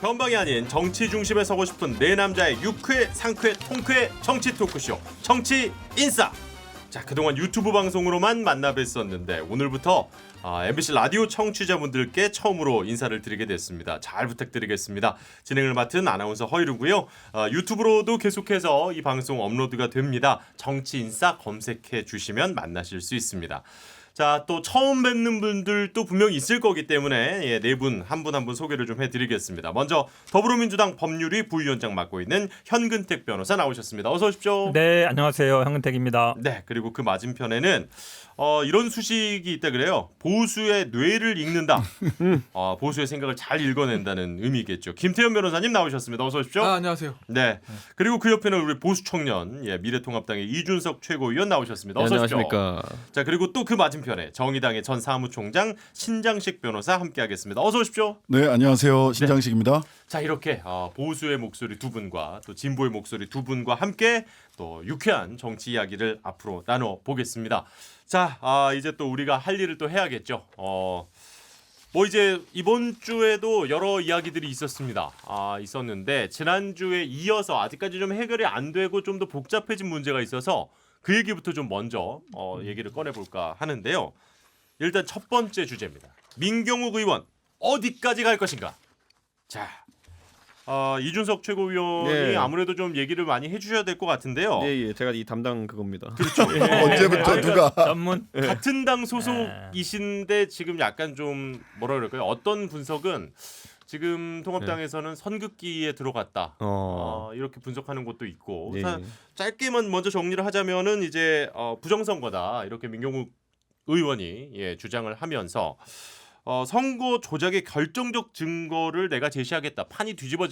건방이 아닌 정치 중심에 서고 싶은 네 남자의 유쾌, 상쾌, 통쾌 정치 토크쇼 정치 인싸. 자, 그동안 유튜브 방송으로만 만나 뵀었는데 오늘부터 MBC 라디오 청취자분들께 처음으로 인사를 드리게 됐습니다. 잘 부탁드리겠습니다. 진행을 맡은 아나운서 허이루고요. 유튜브로도 계속해서 이 방송 업로드가 됩니다. 정치 인싸 검색해 주시면 만나실 수 있습니다. 자, 또 처음 뵙는 분들도 분명히 있을 거기 때문에 네 분 한 분 한 분 소개를 좀 해드리겠습니다. 먼저 더불어민주당 법률위 부위원장 맡고 있는 현근택 변호사 나오셨습니다. 어서 오십시오. 네, 안녕하세요. 현근택입니다. 네, 그리고 그 맞은편에는 이런 수식이 있다 그래요. 보수의 뇌를 읽는다. 보수의 생각을 잘 읽어낸다는 의미겠죠. 김태현 변호사님 나오셨습니다. 어서 오십시오. 안녕하세요. 네, 그리고 그 옆에는 우리 보수 청년 미래통합당의 이준석 최고위원 나오셨습니다. 어서 오십시오. 안녕하십니까. 자, 그리고 또 그 맞은편에 정의당의 전 사무총장 신장식 변호사 함께하겠습니다. 어서 오십시오. 네, 안녕하세요. 신장식입니다. 자, 이렇게 보수의 목소리 두 분과 또 진보의 목소리 두 분과 함께 또 유쾌한 정치 이야기를 앞으로 나눠보겠습니다. 자, 이제 또 우리가 할 일을 또 해야겠죠. 뭐 이제 이번 주에도 여러 이야기들이 있었는데 지난주에 이어서 아직까지 좀 해결이 안 되고 좀 더 복잡해진 문제가 있어서 그 얘기부터 좀 먼저 얘기를 꺼내볼까 하는데요. 일단 첫 번째 주제입니다. 민경욱 의원 어디까지 갈 것인가? 자, 이준석 최고위원이 네. 아무래도 좀 얘기를 많이 해주셔야 될 것 같은데요. 예, 제가 이 담당 그겁니다. 그렇죠. 언제부터 누가 전문. 같은 당 소속이신데 지금 약간 좀 뭐라 그럴까요? 어떤 분석은 지금 통합당에서는 선긋기에 들어갔다. 이렇게 분석하는 것도 있고. 네. 짧게만 먼저 정리를 하자면은 이제 부정선거다 이렇게 민경욱 의원이 주장을 하면서 선거 조작의 결정적 증거를 내가 제시하겠다.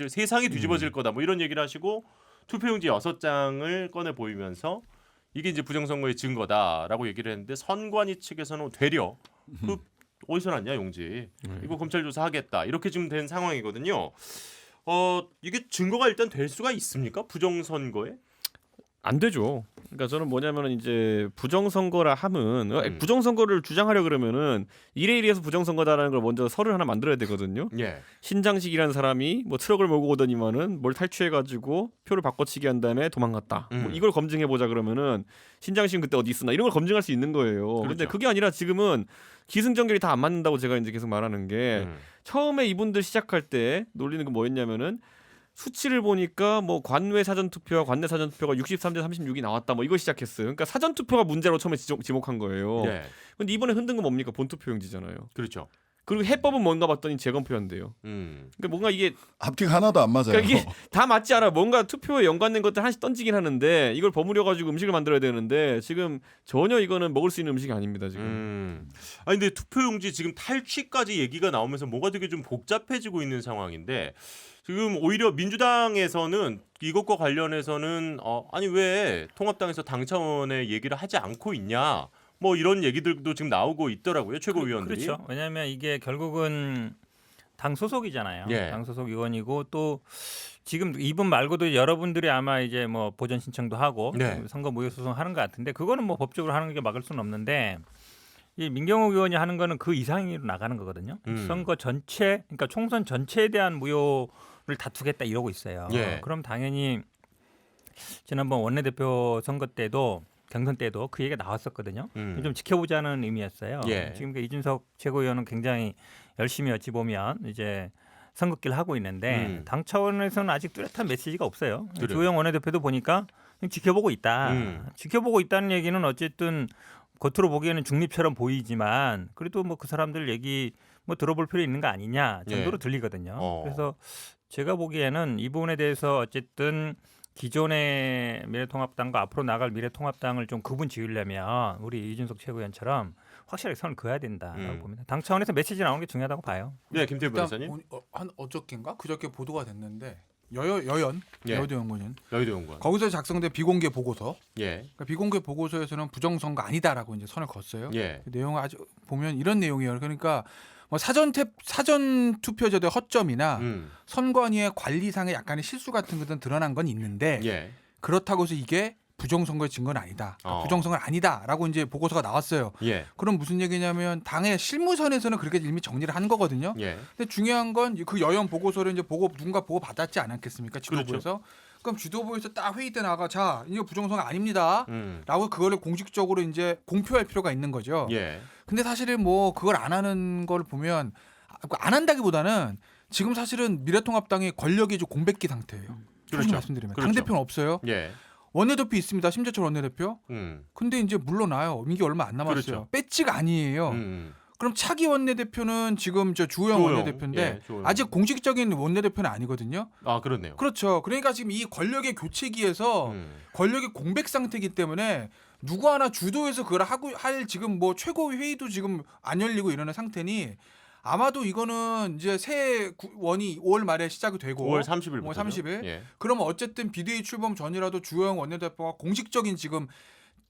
세상이 뒤집어질 거다. 뭐 이런 얘기를 하시고 투표용지 6장을 꺼내 보이면서 이게 이제 부정선거의 증거다라고 얘기를 했는데 선관위 측에서는 되려 어디서 났냐 용지. 이거 검찰 조사하겠다. 이렇게 지금 된 상황이거든요. 이게 증거가 일단 될 수가 있습니까? 부정선거에? 안 되죠. 그러니까 저는 뭐냐면은 이제 부정선거라 함은 부정선거를 주장하려 그러면은 이래서 부정선거다라는 걸 먼저 서류 하나 만들어야 되거든요. 예. 신장식이라는 사람이 뭐 트럭을 몰고 오더니만은 뭘 탈취해가지고 표를 바꿔치기 한 다음에 도망갔다. 뭐 이걸 검증해 보자 그러면은 신장식은 그때 어디 있었나 이런 걸 검증할 수 있는 거예요. 그렇죠. 근데 그게 아니라 지금은 기승전결이 다 안 맞는다고 제가 이제 계속 말하는 게 처음에 이분들 시작할 때 놀리는 건 뭐였냐면은. 수치를 보니까 뭐 관외 사전투표와 관내 사전투표가 63대 36이 나왔다. 뭐 이거 시작했어요. 그러니까 사전투표가 문제로 처음에 지목한 거예요. 네. 근데 이번에 흔든 건 뭡니까? 본투표용지잖아요. 그렇죠. 그리고 해법은 뭔가 봤더니 재검표한대요. 그러니까 뭔가 이게 앞뒤가 하나도 안 맞아요. 그러니까 이게 다 맞지 않아. 뭔가 투표에 연관된 것들 하나씩 던지긴 하는데 이걸 버무려 가지고 음식을 만들어야 되는데 지금 전혀 이거는 먹을 수 있는 음식이 아닙니다 지금. 아니 근데 투표용지 지금 탈취까지 얘기가 나오면서 뭐가 되게 좀 복잡해지고 있는 상황인데 지금 오히려 민주당에서는 이것과 관련해서는 아니 왜 통합당에서 당 차원의 얘기를 하지 않고 있냐 뭐 이런 얘기들도 지금 나오고 있더라고요 최고위원들이. 그렇죠. 왜냐하면 이게 결국은 당 소속이잖아요. 예. 당 소속 의원이고 또 지금 이분 말고도 여러분들이 아마 이제 뭐 보전 신청도 하고 네. 선거 무효 소송 하는 것 같은데 그거는 뭐 법적으로 하는 게 막을 수는 없는데 이 민경욱 의원이 하는 거는 그 이상으로 나가는 거거든요. 선거 전체, 그러니까 총선 전체에 대한 무효를 다투겠다 이러고 있어요. 예. 그럼 당연히 지난번 원내대표 선거 때도 경선 때도 그 얘기가 나왔었거든요. 좀 지켜보자는 의미였어요. 예. 지금 이준석 최고위원은 굉장히 열심히 어찌 보면 이제 선긋기를 하고 있는데 당 차원에서는 아직 뚜렷한 메시지가 없어요. 그래요. 주호영 원내대표도 보니까 지켜보고 있다. 지켜보고 있다는 얘기는 어쨌든 겉으로 보기에는 중립처럼 보이지만 그래도 뭐 그 사람들 얘기 뭐 들어볼 필요 있는 거 아니냐 정도로 예. 들리거든요. 그래서 제가 보기에는 이 부분에 대해서 어쨌든 기존의 미래통합당과 앞으로 나갈 미래통합당을 좀 구분 지으려면 우리 이준석 최고위원처럼 확실하게 선을 그어야 된다라고 봅니다. 당 차원에서 메시지 나오는 게 중요하다고 봐요. 네, 김태현 일단 변호사님. 한 어저께인가 그저께 보도가 됐는데 여연 예. 여의도 연구원 여의도 연구원. 거기서 작성된 비공개 보고서. 예. 그러니까 비공개 보고서에서는 부정선거 아니다라고 이제 선을 그었어요. 예. 그 내용 아주 보면 이런 내용이에요. 그러니까 뭐 사전 투표제도의 허점이나 선관위의 관리상의 약간의 실수 같은 것은 드러난 건 있는데 예. 그렇다고 해서 이게 부정선거의 증거는 아니다. 어. 부정선거는 아니다라고 이제 보고서가 나왔어요. 예. 그럼 무슨 얘기냐면 당의 실무선에서는 그렇게 이미 정리를 한 거거든요. 예. 근데 중요한 건 그 여연 보고서를 이제 누군가 보고 받았지 않았겠습니까? 지도부에서. 그렇죠. 그럼 지도부에서 딱 회의 때 나가 자 이거 부정선거 아닙니다. 라고 그거를 공식적으로 이제 공표할 필요가 있는 거죠. 예. 근데 사실은 뭐 그걸 안 하는 걸 보면 안 한다기보다는 지금 사실은 미래통합당의 권력이 좀 공백기 상태예요. 솔직히 그렇죠. 말씀드리면 그렇죠. 당 대표는 없어요. 예. 원내대표 있습니다. 심재철 원내대표. 근데 이제 물러나요. 임기 얼마 안 남았어요. 그렇죠. 배지가 아니에요. 그럼 차기 원내대표는 지금 저 주호영 원내대표인데 예, 주호영. 아직 공식적인 원내대표는 아니거든요. 아, 그렇네요. 그렇죠. 그러니까 지금 이 권력의 교체기에서 권력의 공백 상태이기 때문에 누구 하나 주도해서 그걸 할 지금 뭐 최고 회의도 지금 안 열리고 이러는 상태니 아마도 이거는 이제 새 원이 5월 말에 시작이 되고 5월 30일. 뭐 30일. 예. 그러면 어쨌든 비대위 출범 전이라도 주호영 원내대표가 공식적인 지금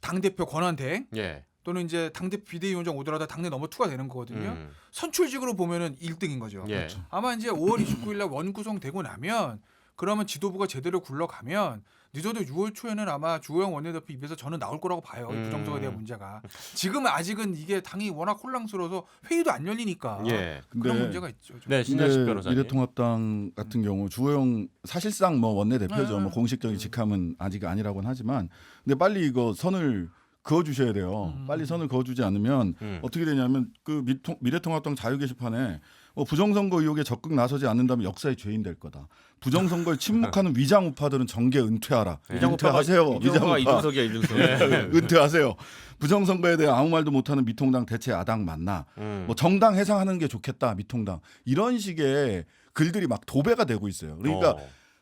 당 대표 권한 대행 예. 또는 이제 당대표 비대위원장 오더라도 당내 넘버 2가 되는 거거든요. 음. 선출직으로 보면은 1등인 거죠. 예. 아마 이제 5월 29일 날 원 구성되고 나면 그러면 지도부가 제대로 굴러가면 늦어도 6월 초에는 아마 주호영 원내대표 입에서 저는 나올 거라고 봐요. 이 부정선거에 대한 문제가. 지금은 아직은 이게 당이 워낙 혼란스러워서 회의도 안 열리니까 예. 그런 근데 문제가 있죠. 좀. 네, 신장식 변호사님. 미래통합당 같은 경우 주호영 사실상 뭐 원내대표죠. 네. 뭐 공식적인 직함은 아직 아니라고는 하지만 근데 빨리 이거 선을 그어 주셔야 돼요. 빨리 선을 그어 주지 않으면 어떻게 되냐면 그 미래통합당 자유 게시판에 뭐 부정선거 의혹에 적극 나서지 않는다면 역사의 죄인 될 거다. 부정선거에 침묵하는 위장 우파들은 정계 은퇴하라. 은퇴하세요. 이정우가 위장 우파. 이준석이야 이준석. 은퇴하세요. 부정선거에 대해 아무 말도 못하는 미통당 대체 야당 맞나? 뭐 정당 해상하는 게 좋겠다. 미통당 이런 식의 글들이 막 도배가 되고 있어요. 그러니까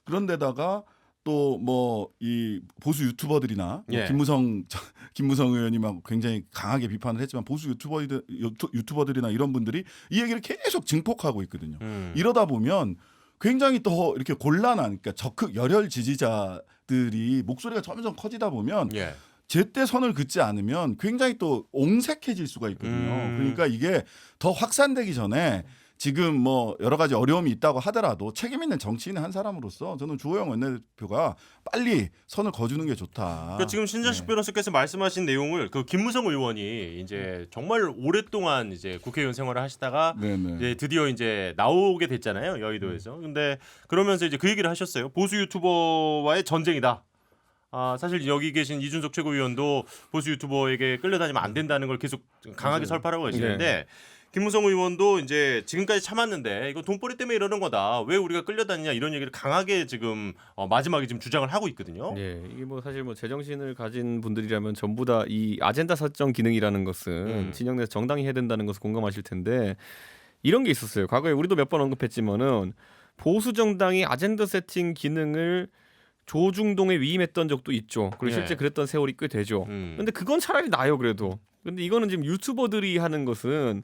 그런데다가 또 뭐 이 보수 유튜버들이나 예. 김무성 의원이 막 굉장히 강하게 비판을 했지만 보수 유튜버들이나 이런 분들이 이 얘기를 계속 증폭하고 있거든요. 이러다 보면 굉장히 또 이렇게 곤란한 그러니까 적극 열혈 지지자들이 목소리가 점점 커지다 보면 예. 제때 선을 긋지 않으면 굉장히 또 옹색해질 수가 있거든요. 그러니까 이게 더 확산되기 전에 지금 뭐 여러 가지 어려움이 있다고 하더라도 책임 있는 정치인의 한 사람으로서 저는 주호영 원내대표가 빨리 선을 거주는 게 좋다. 그러니까 지금 신장식 변호사께서 말씀하신 내용을 그 김무성 의원이 이제 정말 오랫동안 이제 국회의원 생활을 하시다가 네네. 이제 드디어 이제 나오게 됐잖아요, 여의도에서. 근데 그러면서 이제 그 얘기를 하셨어요. 보수 유튜버와의 전쟁이다. 아, 사실 여기 계신 이준석 최고위원도 보수 유튜버에게 끌려다니면 안 된다는 걸 계속 강하게 설파하고 계시는데 김무성 의원도 이제 지금까지 참았는데 이거 돈벌이 때문에 이러는 거다. 왜 우리가 끌려다니냐 이런 얘기를 강하게 지금 마지막에 지금 주장을 하고 있거든요. 예, 이게 뭐 사실 뭐 제정신을 가진 분들이라면 전부 다 이 아젠다 설정 기능이라는 것은 진영 내에서 정당히 해야 된다는 것을 공감하실 텐데 이런 게 있었어요. 과거에 우리도 몇 번 언급했지만은 보수 정당이 아젠다 세팅 기능을 조중동에 위임했던 적도 있죠. 그리고 실제 그랬던 세월이 꽤 되죠. 근데 그건 차라리 나아요, 그래도. 근데 이거는 지금 유튜버들이 하는 것은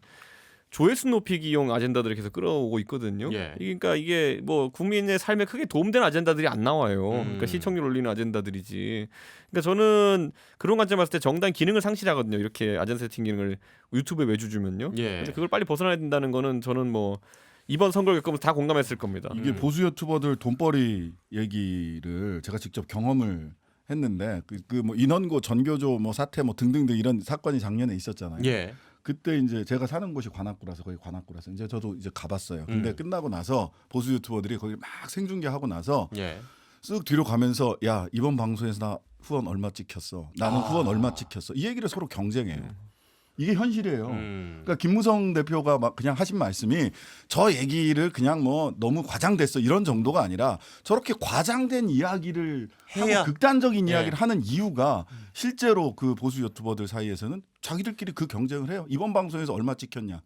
조회수 높이기용 아젠다들을 계속 끌어오고 있거든요. 예. 그러니까 이게 뭐 국민의 삶에 크게 도움되는 아젠다들이 안 나와요. 그러니까 시청률 올리는 아젠다들이지. 그러니까 저는 그런 관점 봤을 때 정당 기능을 상실하거든요. 이렇게 아젠다 세팅 기능을 유튜브에 매주 주면요. 예. 근데 그걸 빨리 벗어나야 된다는 거는 저는 뭐 이번 선거를 겪으면서 다 공감했을 겁니다. 이게 보수 유튜버들 돈벌이 얘기를 제가 직접 경험을 했는데 그 뭐 인원고 전교조 뭐 사태 뭐 등등등 이런 사건이 작년에 있었잖아요. 예. 그때 이제 제가 사는 곳이 관악구라서 거기 관악구라서 이제 저도 이제 가봤어요. 근데 끝나고 나서 보수 유튜버들이 거기 막 생중계하고 나서 예. 쓱 뒤로 가면서 야 이번 방송에서 나 후원 얼마 찍혔어. 나는 후원 얼마 찍혔어. 이 얘기를 서로 경쟁해요. 이게 현실이에요. 그러니까 김무성 대표가 막 그냥 하신 말씀이 저 얘기를 그냥 뭐 너무 과장됐어 이런 정도가 아니라 저렇게 과장된 이야기를 해야. 하고 극단적인 이야기를 네. 하는 이유가 실제로 그 보수 유튜버들 사이에서는 자기들끼리 그 경쟁을 해요. 이번 방송에서 얼마 찍혔냐.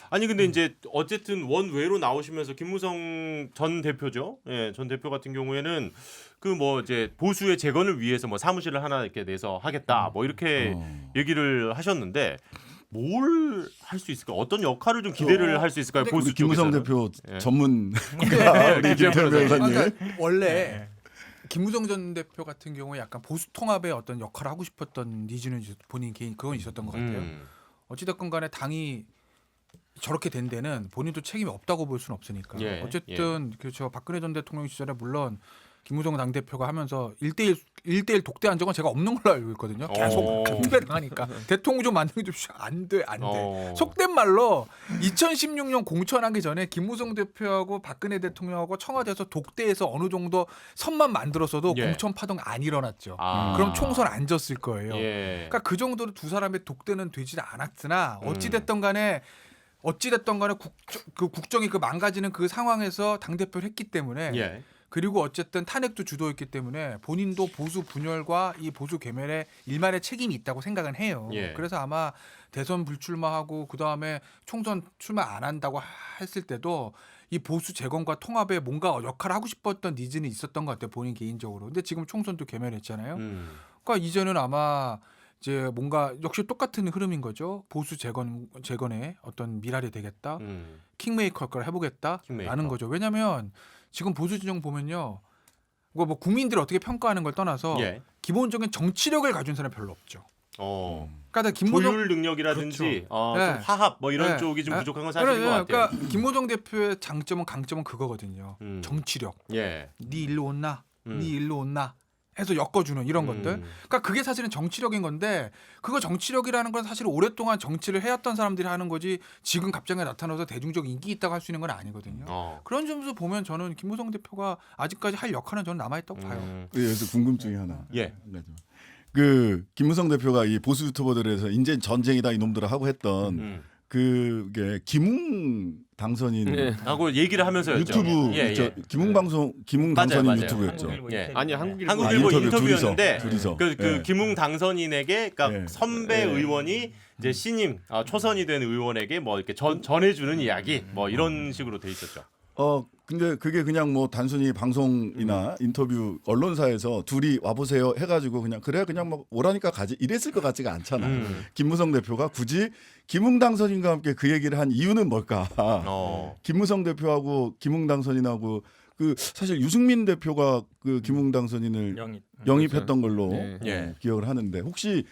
아니 근데 이제 어쨌든 원외로 나오시면서 김무성 전 대표죠. 예, 전 대표 같은 경우에는 그 뭐 이제 보수의 재건을 위해서 뭐 사무실을 하나 이렇게 내서 하겠다. 뭐 이렇게 얘기를 하셨는데 뭘 할 수 있을까? 어떤 역할을 좀 기대를 할 수 있을까요? 근데 보수 우리 김무성 쪽에서는? 대표 예. 전문 네, 우리 김태현 변호사님. 그러니까 원래 김무성 전 대표 같은 경우에 약간 보수 통합의 어떤 역할을 하고 싶었던 니즈는 본인 개인 그건 있었던 것 같아요. 어찌됐건 간에 당이 저렇게 된 데는 본인도 책임이 없다고 볼 수는 없으니까. 예, 어쨌든 그저 박근혜 전 대통령 시절에 물론 김무성 당대표가 하면서 1대1 독대한 적은 제가 없는 걸로 알고 있거든요. 계속 감배를 하니까 대통령 좀 만들기 좀 안 돼. 속된 말로 2016년 공천하기 전에 김무성 대표하고 박근혜 대통령하고 청와대에서 독대해서 어느 정도 선만 만들었어도 예. 공천 파동 안 일어났죠. 아. 그럼 총선 안 졌을 거예요. 예. 그러니까 그 정도로 두 사람의 독대는 되지 않았으나 어찌됐던 간에 국정이 그 망가지는 그 상황에서 당대표를 했기 때문에 예. 그리고 어쨌든 탄핵도 주도했기 때문에 본인도 보수 분열과 이 보수 괴멸에 일말의 책임이 있다고 생각은 해요. 예. 그래서 아마 대선 불출마하고 그다음에 총선 출마 안 한다고 했을 때도 이 보수 재건과 통합에 뭔가 역할을 하고 싶었던 니즈는 있었던 것 같아요. 본인 개인적으로. 근데 지금 총선도 괴멸했잖아요. 그러니까 이제는 아마 이제 뭔가 역시 똑같은 흐름인 거죠. 보수 재건의 어떤 미랄이 되겠다. 킹메이커 역할을 해보겠다라는 킹메이커. 거죠. 왜냐하면 지금 보수 진영 보면요, 뭐 국민들이 어떻게 평가하는 걸 떠나서 예. 기본적인 정치력을 가진 사람이 별로 없죠. 그러니까 조율 능력이라든지 좀 네. 화합 뭐 이런 네. 쪽이 좀 네. 부족한 건 사실인 것 같아요. 그러니까 김무성 대표의 강점은 그거거든요. 정치력. 예. 네 일로 온나, 네 일로 온나 해서 엮어주는 이런 것들. 그러니까 그게 사실은 정치력인 건데 그거 정치력이라는 건 사실 오랫동안 정치를 해왔던 사람들이 하는 거지 지금 갑자기 나타나서 대중적 인기 있다고 할 수 있는 건 아니거든요. 그런 점에서 보면 저는 김무성 대표가 아직까지 할 역할은 저는 남아있다고 봐요. 여기서 궁금증이 하나. 예. 한 가지만. 그 김무성 대표가 이 보수 유튜버들에서 인제 전쟁이다 이놈들아 하고 했던 그게 김웅 당선인 하고 얘기를 하면서였죠. 유튜브 예, 있죠. 예. 김웅 방송 김웅 맞아요, 당선인 맞아요. 유튜브였죠. 한국일보 예. 인터뷰. 아니 한국일보 한국일보 인터뷰였는데 둘이서. 그 예. 김웅 당선인에게 그러니까 예. 선배 예. 의원이 이제 신임 초선이 된 의원에게 뭐 이렇게 전해주는 이야기 뭐 이런 식으로 돼 있었죠. 근데 그게 그냥 뭐 단순히 방송이나 인터뷰 언론사에서 둘이 와보세요 해가지고 그냥 그래 그냥 뭐 오라니까 가지 이랬을 것 같지가 않잖아. 김무성 대표가 굳이 김웅 당선인과 함께 그 얘기를 한 이유는 뭘까? 김무성 대표하고 김웅 당선인하고 그 사실 유승민 대표가 그 김웅 당선인을 영입했던 걸로 예. 기억을 하는데 혹시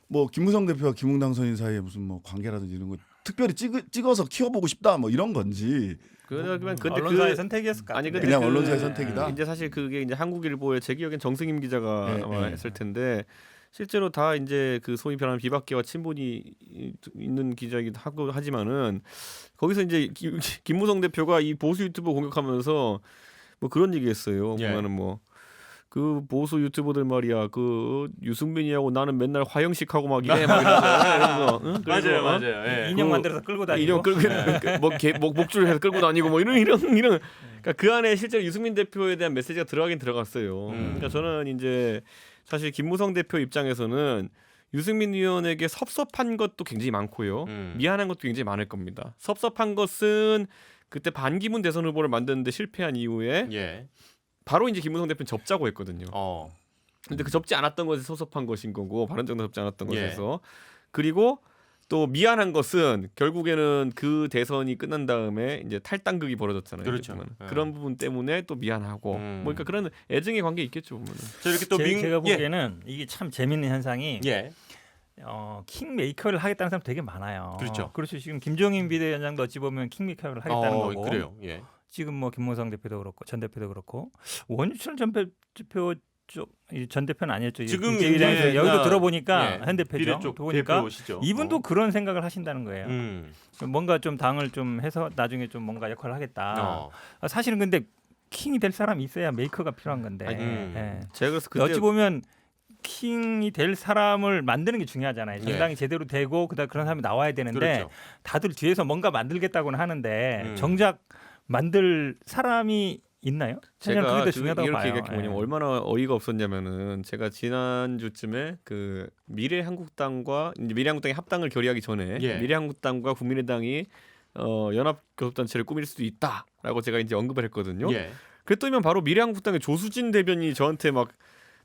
뭐 김무성 대표와 김웅 당선인 사이에 무슨 뭐 관계라든지 이런 거 특별히 찍어서 키워보고 싶다 뭐 이런 건지. 그러면 근데 언론사의 선택이었을까? 아니 근데 그냥 언론사의 선택이다. 이제 사실 그게 이제 한국일보의 제 기억엔 정승임 기자가 네, 아마 네. 했을 텐데 실제로 다 이제 그 소위 말하는 비박계와 친분이 있는 기자이기도 하고 하지만은 거기서 이제 김무성 대표가 이 보수 유튜버 공격하면서 뭐 그런 얘기했어요. 예. 보면은 뭐. 그 보수 유튜버들 말이야 그 유승민이하고 나는 맨날 화형식 하고 막 이래 막 이러면서 응? 그리고 맞아요. 예. 인형 만들어서 끌고 다니고. 인형 끌고 목줄을 해서 끌고 다니고 뭐 이런 그러니까 그 안에 실제로 유승민 대표에 대한 메시지가 들어가긴 들어갔어요. 그러니까 저는 이제 사실 김무성 대표 입장에서는 유승민 의원에게 섭섭한 것도 굉장히 많고요. 미안한 것도 굉장히 많을 겁니다. 섭섭한 것은 그때 반기문 대선 후보를 만드는데 실패한 이후에 예. 바로 이제 김무성 대표는 접자고 했거든요. 어. 근데 그 접지 않았던 것이 섭섭한 것인 거고 바른정당 접지 않았던 예. 것에서 그리고 또 미안한 것은 결국에는 그 대선이 끝난 다음에 이제 탈당극이 벌어졌잖아요. 그렇죠. 예. 그런 부분 때문에 또 미안하고 뭐 그러니까 그런 애증의 관계 있겠죠 보면은. 저 이렇게 또 제가 보기에는 이게 참 재밌는 현상이 예. 킹메이커를 하겠다는 사람 되게 많아요. 그렇죠. 그렇죠. 지금 김종인 비대위원장도 어찌 보면 킹메이커를 하겠다는 거고. 그래요. 예. 지금 뭐 김무성 대표도 그렇고 전 대표도 그렇고 원유철 전 대표 전 대표는 아니었죠. 지금 비대위원장에서 이제 여기도 들어보니까 예. 현 대표죠. 비례 쪽 보니까 대표시죠. 이분도 그런 생각을 하신다는 거예요. 음. 뭔가 좀 당을 좀 해서 나중에 좀 뭔가 역할을 하겠다. 어. 사실은 근데 킹이 될 사람이 있어야 메이커가 필요한 건데. 예. 제가 그래서 그때 어찌 보면 킹이 될 사람을 만드는 게 중요하잖아요. 정당이 제대로 되고 그다음 그런 사람이 나와야 되는데 그렇죠. 다들 뒤에서 뭔가 만들겠다고는 하는데 정작 만들 사람이 있나요? 저는 그게 더 중요하다고 이렇게 봐요. 얘기할 뭐냐면 얼마나 어이가 없었냐면은 제가 지난주쯤에 그 미래한국당과 이제 미래한국당이 합당을 결의하기 전에 예. 미래한국당과 국민의당이 연합교섭단체를 꾸밀 수도 있다라고 제가 이제 언급을 했거든요. 예. 그랬더니 바로 미래한국당의 조수진 대변인이 저한테 막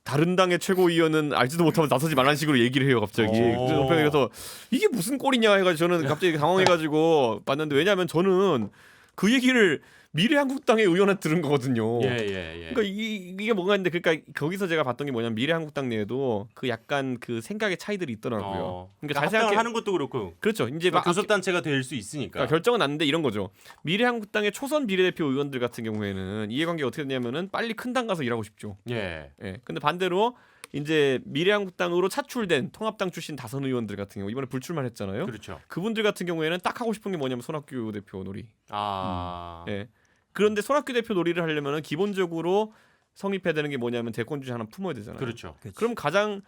다른 당의 최고위원은 알지도 못하면 나서지 말라는 식으로 얘기를 해요 갑자기. 그래서 이게 무슨 꼴이냐 해가지고 저는 갑자기 당황해가지고 봤는데 왜냐하면 저는 그 얘기를 미래한국당의 의원한테 들은 거거든요. 예. 그러니까 이게 뭔가 했는데 그러니까 거기서 제가 봤던 게 뭐냐면 미래한국당 내에도 그 약간 그 생각의 차이들이 있더라고요. 그러니까 잘 생각해 하는 것도 그렇고 그렇죠. 이제 막 교섭 단체가 될 수 있으니까. 그러니까 결정은 났는데 이런 거죠. 미래한국당의 초선 비례대표 의원들 같은 경우에는 이해관계가 어떻게 되냐면은 빨리 큰 당 가서 일하고 싶죠. 예. 예. 근데 반대로 이제 미래한국당으로 차출된 통합당 출신 다선 의원들 같은 경우 이번에 불출마했잖아요. 그렇죠. 그분들 같은 경우에는 딱 하고 싶은 게 뭐냐면 손학규 대표 놀이. 아. 예. 그런데 손학규 대표 놀이를 하려면은 기본적으로 성립해야 되는 게 뭐냐면 대권주의 하나 품어야 되잖아요. 그렇죠. 그럼 가장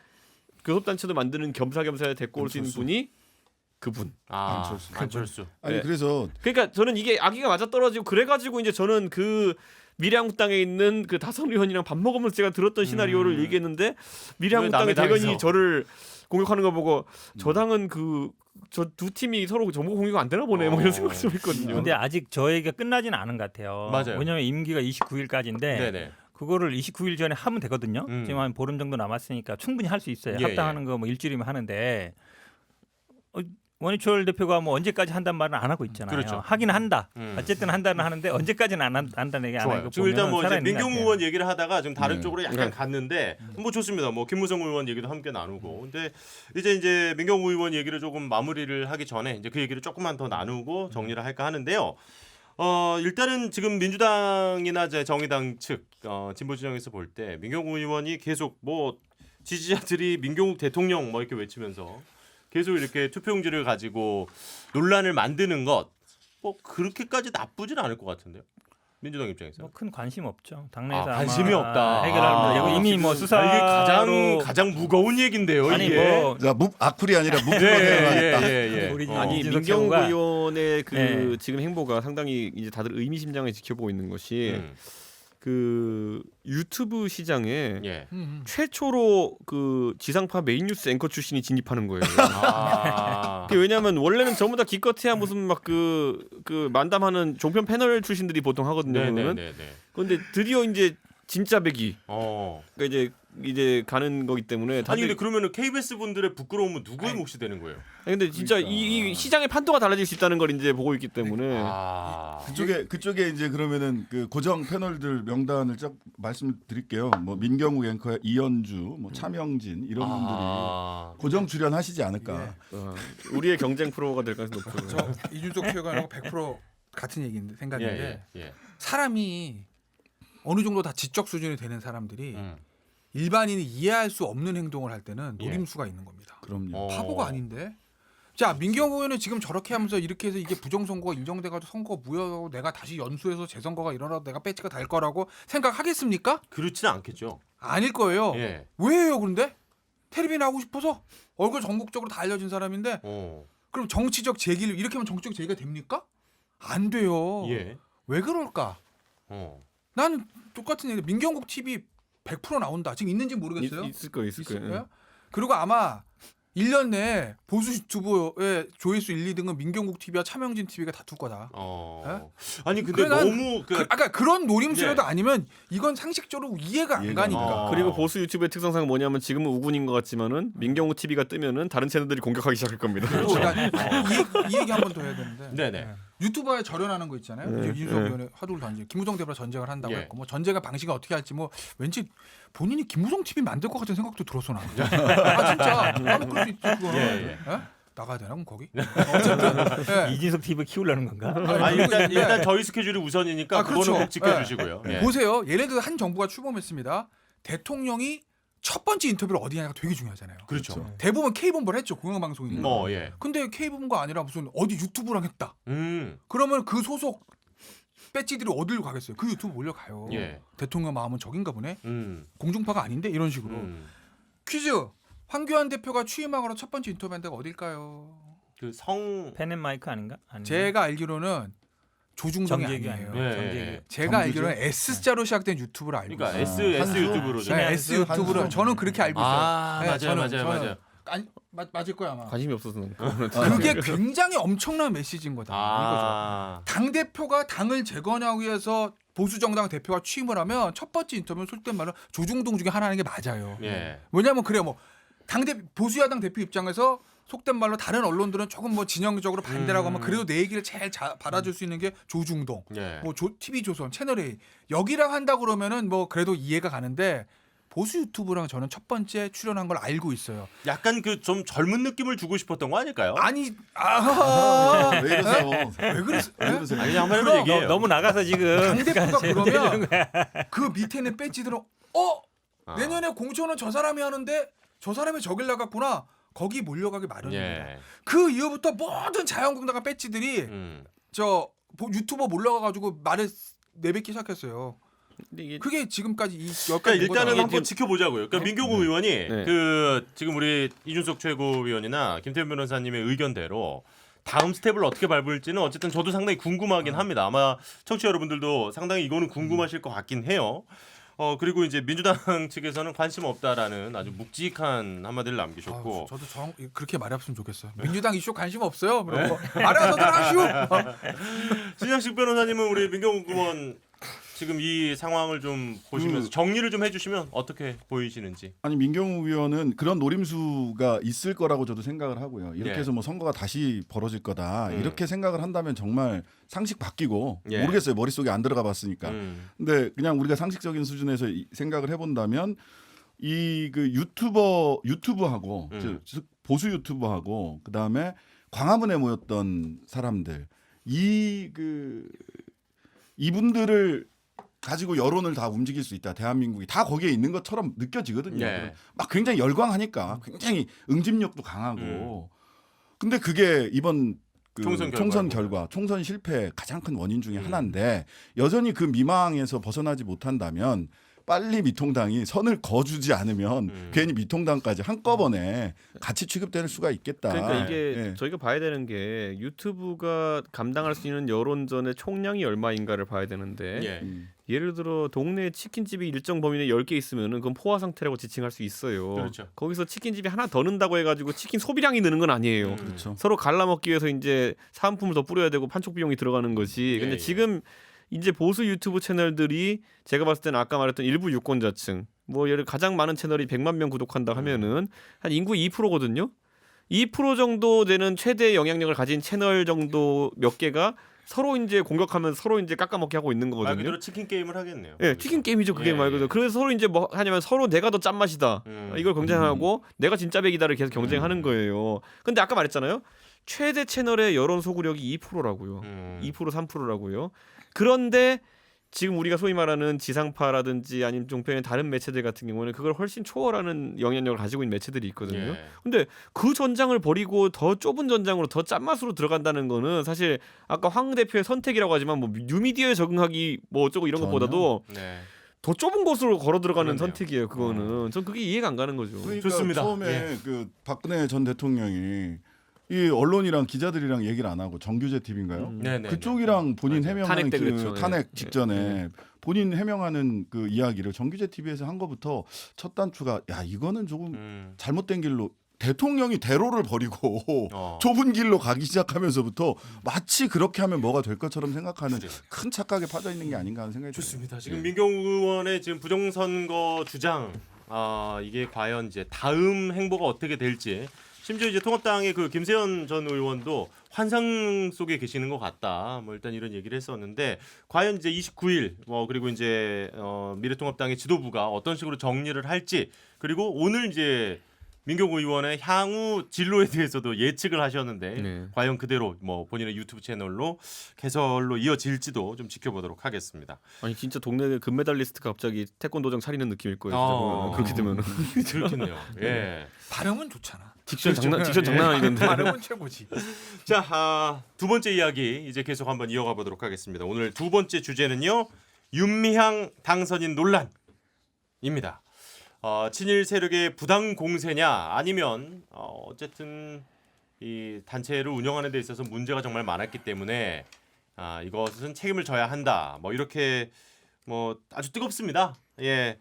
교섭단체도 만드는 겸사겸사 데리고 올 수 있는 안철수. 분이 그분. 아, 안철수. 아니 네. 그래서 그러니까 저는 이게 아기가 맞아 떨어지고 그래가지고 이제 저는 그 미래한국당에 있는 그 다선 의원이랑 밥 먹으면서 제가 들었던 시나리오를 얘기했는데 미래한국당의 남의 당에서. 대변인이 저를 공격하는 거 보고 저 당은 저 두 팀이 서로 정보 공유가 안 되나 보네 뭐 이런 생각 좀 했거든요. 근데 아직 저 얘기가 끝나지는 않은 것 같아요. 맞아요. 왜냐하면 임기가 29일까지인데 네네. 그거를 29일 전에 하면 되거든요. 음. 지금 한 보름 정도 남았으니까 충분히 할 수 있어요. 예, 합당하는 거 뭐 일주일이면 하는데 원희철 대표가 뭐 언제까지 한단 말은 안 하고 있잖아요. 그렇죠. 하긴 한다. 음. 어쨌든 한다는 하는데 언제까지는 안 한다는 얘기 안 좋아요. 하고 지금 일단 뭐 이제 살아있는 것 민경우 같아요. 의원 얘기를 하다가 좀 다른 네. 쪽으로 약간 네. 갔는데 뭐 좋습니다. 뭐 김무성 의원 얘기도 함께 나누고. 근데 이제 민경우 의원 얘기를 조금 마무리를 하기 전에 이제 그 얘기를 조금만 더 나누고 정리를 할까 하는데요. 일단은 지금 민주당이나 이제 정의당 측 진보 진영에서 볼 때 민경우 의원이 계속 뭐 지지자들이 민경욱 대통령 뭐 이렇게 외치면서 계속 이렇게 투표용지를 가지고 논란을 만드는 것 뭐 그렇게까지 나쁘진 않을 것 같은데요. 민주당 입장에서. 뭐 큰 관심 없죠. 당내에서 아, 관심이 아마 없다. 해결하는 거 이미 뭐 수사로 이게 가장 무거운 얘기인데요. 아니 이게. 뭐 자, 악플이 아니라 무플로 해야겠다. 예. 우리 아니 이준석 민경욱 최고가- 의원의 그 네. 지금 행보가 상당히 이제 다들 의미심장하게 지켜보고 있는 것이 그 유튜브 시장에 예. 최초로 그 지상파 메인 뉴스 앵커 출신이 진입하는 거예요. 아. 그게 왜냐하면 원래는 전부 다 기껏해야 무슨 막 그 만담하는 종편 패널 출신들이 보통 하거든요. 그러면 네네네. 그런데 드디어 이제 진짜 배기 어. 그러니까 이제 가는 거기 때문에 다들 아니 근데 그러면은 KBS 분들의 부끄러움은 누구의 몫이 되는 거예요? 아니, 근데 진짜 이 시장의 판도가 달라질 수 있다는 걸 이제 보고 있기 때문에 아. 그쪽에 이제 그러면은 그 고정 패널들 명단을 쫙 말씀드릴게요. 뭐 민경욱 앵커의 이현주, 뭐 차명진 이런 분들이 고정 출연하시지 않을까. 우리의 경쟁 프로가 될 가능성이 높죠. 저 이준석 최고하고 100% 같은 얘기인데 생각인데 예. 사람이 어느 정도 다 지적 수준이 되는 사람들이 음. 일반인이 이해할 수 없는 행동을 할 때는 예. 노림수가 있는 겁니다. 그럼요. 바보가 아닌데. 자 민경호 의원은 지금 저렇게 하면서 이렇게 해서 이게 부정선거가 인정돼가지고 선거 무효하고 내가 다시 연수해서 재선거가 일어나도 내가 배지가 달 거라고 생각하겠습니까? 그렇지는 않겠죠. 아닐 거예요. 예. 왜 해요 그런데? 텔레비 나오고 싶어서 얼굴 전국적으로 다 알려진 사람인데 그럼 정치적 제기를 이렇게 하면 정치적 제기가 됩니까? 안 돼요. 예. 왜 그럴까? 나는 똑같은 얘기. 민경국 TV 100% 나온다. 지금 있는지 모르겠어요. 있을 거예요. 있을까요? 그리고 아마 1년 내에 보수 유튜브의 조회수 1, 2등은 민경국 TV와 차명진 TV가 다툴 거다. 아니 근데 그래, 난 너무 아까 그런 노림수라도 예. 아니면 이건 상식적으로 이해가 안 이해가 안 가니까. 그리고 보수 유튜브의 특성상 뭐냐면 지금은 우군인 것 같지만은 민경우 TV가 뜨면은 다른 채널들이 공격하기 시작할 겁니다. 그리고 이 얘기 한 번 더 해야 되는데 네네. 유튜버에 절연하는 거 있잖아요. 네, 이준석 네. 의원의 화두를 던지 김무성 대표랑 전쟁을 한다고 예. 했고 뭐 전쟁의 방식이 어떻게 할지 뭐 왠지 본인이 김무성 TV 만들 것 같은 생각도 들었어 나. 아 진짜 나도 그럴 수 있지 그거는. 예. 예? 나가야 되나 그럼 거기? 어쨌든 예. 이준석 TV 키우려는 건가? 아니 일단 예. 저희 스케줄이 우선이니까 아, 그렇죠. 그거는 꼭 지켜주시고요. 예. 보세요. 예를 들어 한 정부가 출범했습니다. 대통령이 첫 번째 인터뷰를 어디 하냐가 되게 중요하잖아요. 그렇죠. 대부분 K본부를 했죠. 공영방송이니까. 예. 근데 K본부가 아니라 무슨 어디 유튜브랑 했다. 음. 그러면 그 소속 배지들이 어디로 가겠어요? 그 유튜브 올려가요. 예. 대통령 마음은 저긴가 보네. 음. 공중파가 아닌데 이런 식으로. 퀴즈. 황교안 대표가 취임하거나 첫 번째 인터뷰한 데가 어딜까요? 그성 펜앤마이크 아닌가? 제가 알기로는 조중동이 정재기 아니에요. 아니에요. 예. 정재기. 제가 정규죠? 알기로는 S자로 시작된 유튜브를 알고 그러니까 있어요. S 한수? 유튜브로죠. 네, 한수? S 유튜브로 한수? 저는 그렇게 알고 있어요. 아 네, 저는 맞아요. 아니 맞을 거야 아마. 관심이 없어서 그게 굉장히 엄청난 메시지인 거다. 아. 이거죠. 당 대표가 당을 재건하기 위해서 보수 정당 대표가 취임을 하면 첫 번째 인터뷰는 솔직히 말로 조중동 중에 하나인 게 맞아요. 예. 뭐냐면 그래요. 뭐 당대 보수 야당 대표 입장에서 속된 말로 다른 언론들은 조금 뭐 진영적으로 반대라고 하면 그래도 내 얘기를 제일 받아줄 수 있는 게 조중동, 예. 뭐 TV조선, 채널A 여기랑 한다 그러면은 뭐 그래도 이해가 가는데 보수 유튜브랑 저는 첫 번째 출연한 걸 알고 있어요. 약간 그 좀 젊은 느낌을 주고 싶었던 거 아닐까요? 아니, 왜 이러세요? 왜 그러세요? 왜 그러세요? 아니 한번 그럼 얘기해요. 너무 나가서 지금 당 대표가 그러면 그 밑에 있는 배지들은 아. 내년에 공천은 저 사람이 하는데 저 사람이 저길 나갔구나. 거기 몰려가기 마련입니다. 예. 그 이후부터 모든 자유한국당 배지들이 저 유튜버 몰려가가지고 말을 내뱉기 시작했어요. 근데 이게 그게 지금까지 이 그러니까 여기까지 온 일단은 거다. 한번 지켜보자고요. 그러니까 민경욱 의원이 그 지금 우리 이준석 최고위원이나 김태현 변호사님의 의견대로 다음 스텝을 어떻게 밟을지는 어쨌든 저도 상당히 궁금하긴 합니다. 아마 청취자 여러분들도 상당히 이거는 궁금하실 것 같긴 해요. 그리고 이제 민주당 측에서는 관심 없다라는 아주 묵직한 한마디를 남기셨고 저도 그렇게 말했으면 좋겠어요. 민주당 이슈 관심 없어요. 그러고 알아서들 하시오. 신양식 변호사님은 우리 민경욱 의원 지금 이 상황을 좀 보시면서 정리를 좀 해주시면 어떻게 보이시는지. 아니 민경욱 의원은 그런 노림수가 있을 거라고 저도 생각을 하고요. 이렇게 예. 해서 뭐 선거가 다시 벌어질 거다 이렇게 생각을 한다면 정말 상식 바뀌고 예. 모르겠어요. 머릿속에 안 들어가 봤으니까. 근데 그냥 우리가 상식적인 수준에서 생각을 해본다면 이 그 유튜브하고 즉 보수 유튜버하고 그 다음에 광화문에 모였던 사람들 이분들을 가지고 여론을 다 움직일 수 있다. 대한민국이 다 거기에 있는 것처럼 느껴지거든요. 네. 막 굉장히 열광하니까 굉장히 응집력도 강하고. 근데 그게 이번 그 총선 결과, 총선 실패의 가장 큰 원인 중에 하나인데 여전히 그 미망에서 벗어나지 못한다면 빨리 미통당이 선을 거주지 않으면 괜히 미통당까지 한꺼번에 같이 취급될 수가 있겠다. 그러니까 이게 예. 저희가 봐야 되는 게 유튜브가 감당할 수 있는 여론전의 총량이 얼마인가를 봐야 되는데 예. 예를 들어 동네에 치킨집이 일정 범위 내에 10개 있으면은 그건 포화 상태라고 지칭할 수 있어요. 그렇죠. 거기서 치킨집이 하나 더 는다고 해가지고 치킨 소비량이 느는 건 아니에요. 그렇죠. 서로 갈라먹기 위해서 이제 사은품을 더 뿌려야 되고 판촉 비용이 들어가는 거지. 근데 예. 지금 이제 보수 유튜브 채널들이 제가 봤을 때는 아까 말했던 일부 유권자층 뭐 예를 가장 많은 채널이 100만 명 구독한다 하면은 한 인구 2%거든요. 2% 정도 되는 최대 영향력을 가진 채널 정도 몇 개가 서로 이제 공격하면 서로 이제 깎아먹기 하고 있는 말 거거든요. 그대로 치킨 게임을 하겠네요. 예, 치킨 게임이죠 그게 예, 말 그대로. 예. 그래서 서로 이제 뭐 하냐면 서로 내가 더 짠맛이다. 이걸 경쟁하고 내가 진짜 백이다를 계속 경쟁하는 거예요. 근데 아까 말했잖아요. 최대 채널의 여론 소구력이 2%라고요. 2% 3%라고요. 그런데 지금 우리가 소위 말하는 지상파라든지 아니면 종편의 다른 매체들 같은 경우는 그걸 훨씬 초월하는 영향력을 가지고 있는 매체들이 있거든요. 예. 근데 그 전장을 버리고 더 좁은 전장으로 더 짠맛으로 들어간다는 거는 사실 아까 황 대표의 선택이라고 하지만 뭐 뉴미디어에 적응하기 뭐 어쩌고 이런 전혀. 것보다도 네. 더 좁은 곳으로 걸어 들어가는 그러네요. 선택이에요. 그거는 전 그게 이해가 안 가는 거죠. 그러니까 좋습니다. 처음에 예. 그 박근혜 전 대통령이 이 언론이랑 기자들이랑 얘기를 안 하고 정규제 TV인가요? 네네. 그쪽이랑 본인 맞아요. 해명하는 탄핵 때 그 그랬죠. 탄핵 예. 직전에 본인 해명하는 그 이야기를 정규제 TV에서 한 거부터 첫 단추가 야 이거는 조금 잘못된 길로 대통령이 대로를 버리고 좁은 길로 가기 시작하면서부터 마치 그렇게 하면 뭐가 될 것처럼 생각하는 큰 착각에 빠져 있는 게 아닌가 하는 생각이 좋습니다. 들어요. 지금 민경욱 의원의 지금 부정선거 주장 이게 과연 이제 다음 행보가 어떻게 될지 심지어 이제 통합당의 그 김세현 전 의원도 환상 속에 계시는 것 같다. 뭐 일단 이런 얘기를 했었는데 과연 이제 29일 그리고 이제 미래통합당의 지도부가 어떤 식으로 정리를 할지 그리고 오늘 이제 민경욱 의원의 향후 진로에 대해서도 예측을 하셨는데 네. 과연 그대로 뭐 본인의 유튜브 채널로 개설로 이어질지도 좀 지켜보도록 하겠습니다. 아니 진짜 동네 금메달리스트가 갑자기 태권도장 차리는 느낌일 거예요. 진짜 보면은. 그렇게 되면은 그렇겠네요. 예. 발음은 좋잖아. 딕션 장난 아니던데. 발음은 최고지. 자, 두 번째 이야기 이제 계속 한번 이어가 보도록 하겠습니다. 오늘 두 번째 주제는요. 윤미향 당선인 논란입니다. 친일 세력의 부당 공세냐 아니면 어쨌든 이 단체를 운영하는 데 있어서 문제가 정말 많았기 때문에 이것은 책임을 져야 한다. 뭐 이렇게 뭐 아주 뜨겁습니다. 예.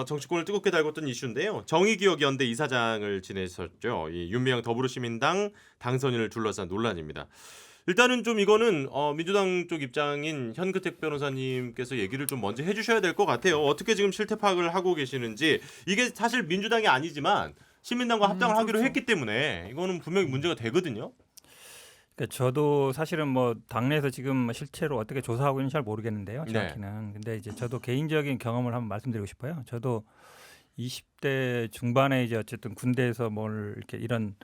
정치권을 뜨겁게 달궜던 이슈인데요. 정의기억연대 이사장을 지내셨죠. 이 윤미향 더불어시민당 당선인을 둘러싼 논란입니다. 일단은 좀 이거는 민주당 쪽 입장인 현근택 변호사님께서 얘기를 좀 먼저 해주셔야 될 것 같아요. 어떻게 지금 실태 파악을 하고 계시는지 이게 사실 민주당이 아니지만 시민당과 합당을 하기로 그렇죠. 했기 때문에 이거는 분명히 문제가 되거든요. 그러니까 저도 사실은 뭐 당내에서 지금 실제로 어떻게 조사하고 있는지 잘 모르겠는데요. 네. 정확히는. 근데 이제 저도 개인적인 경험을 한번 말씀드리고 싶어요. 저도 20대 중반에 이제 어쨌든 군대에서 뭘 이렇게 이런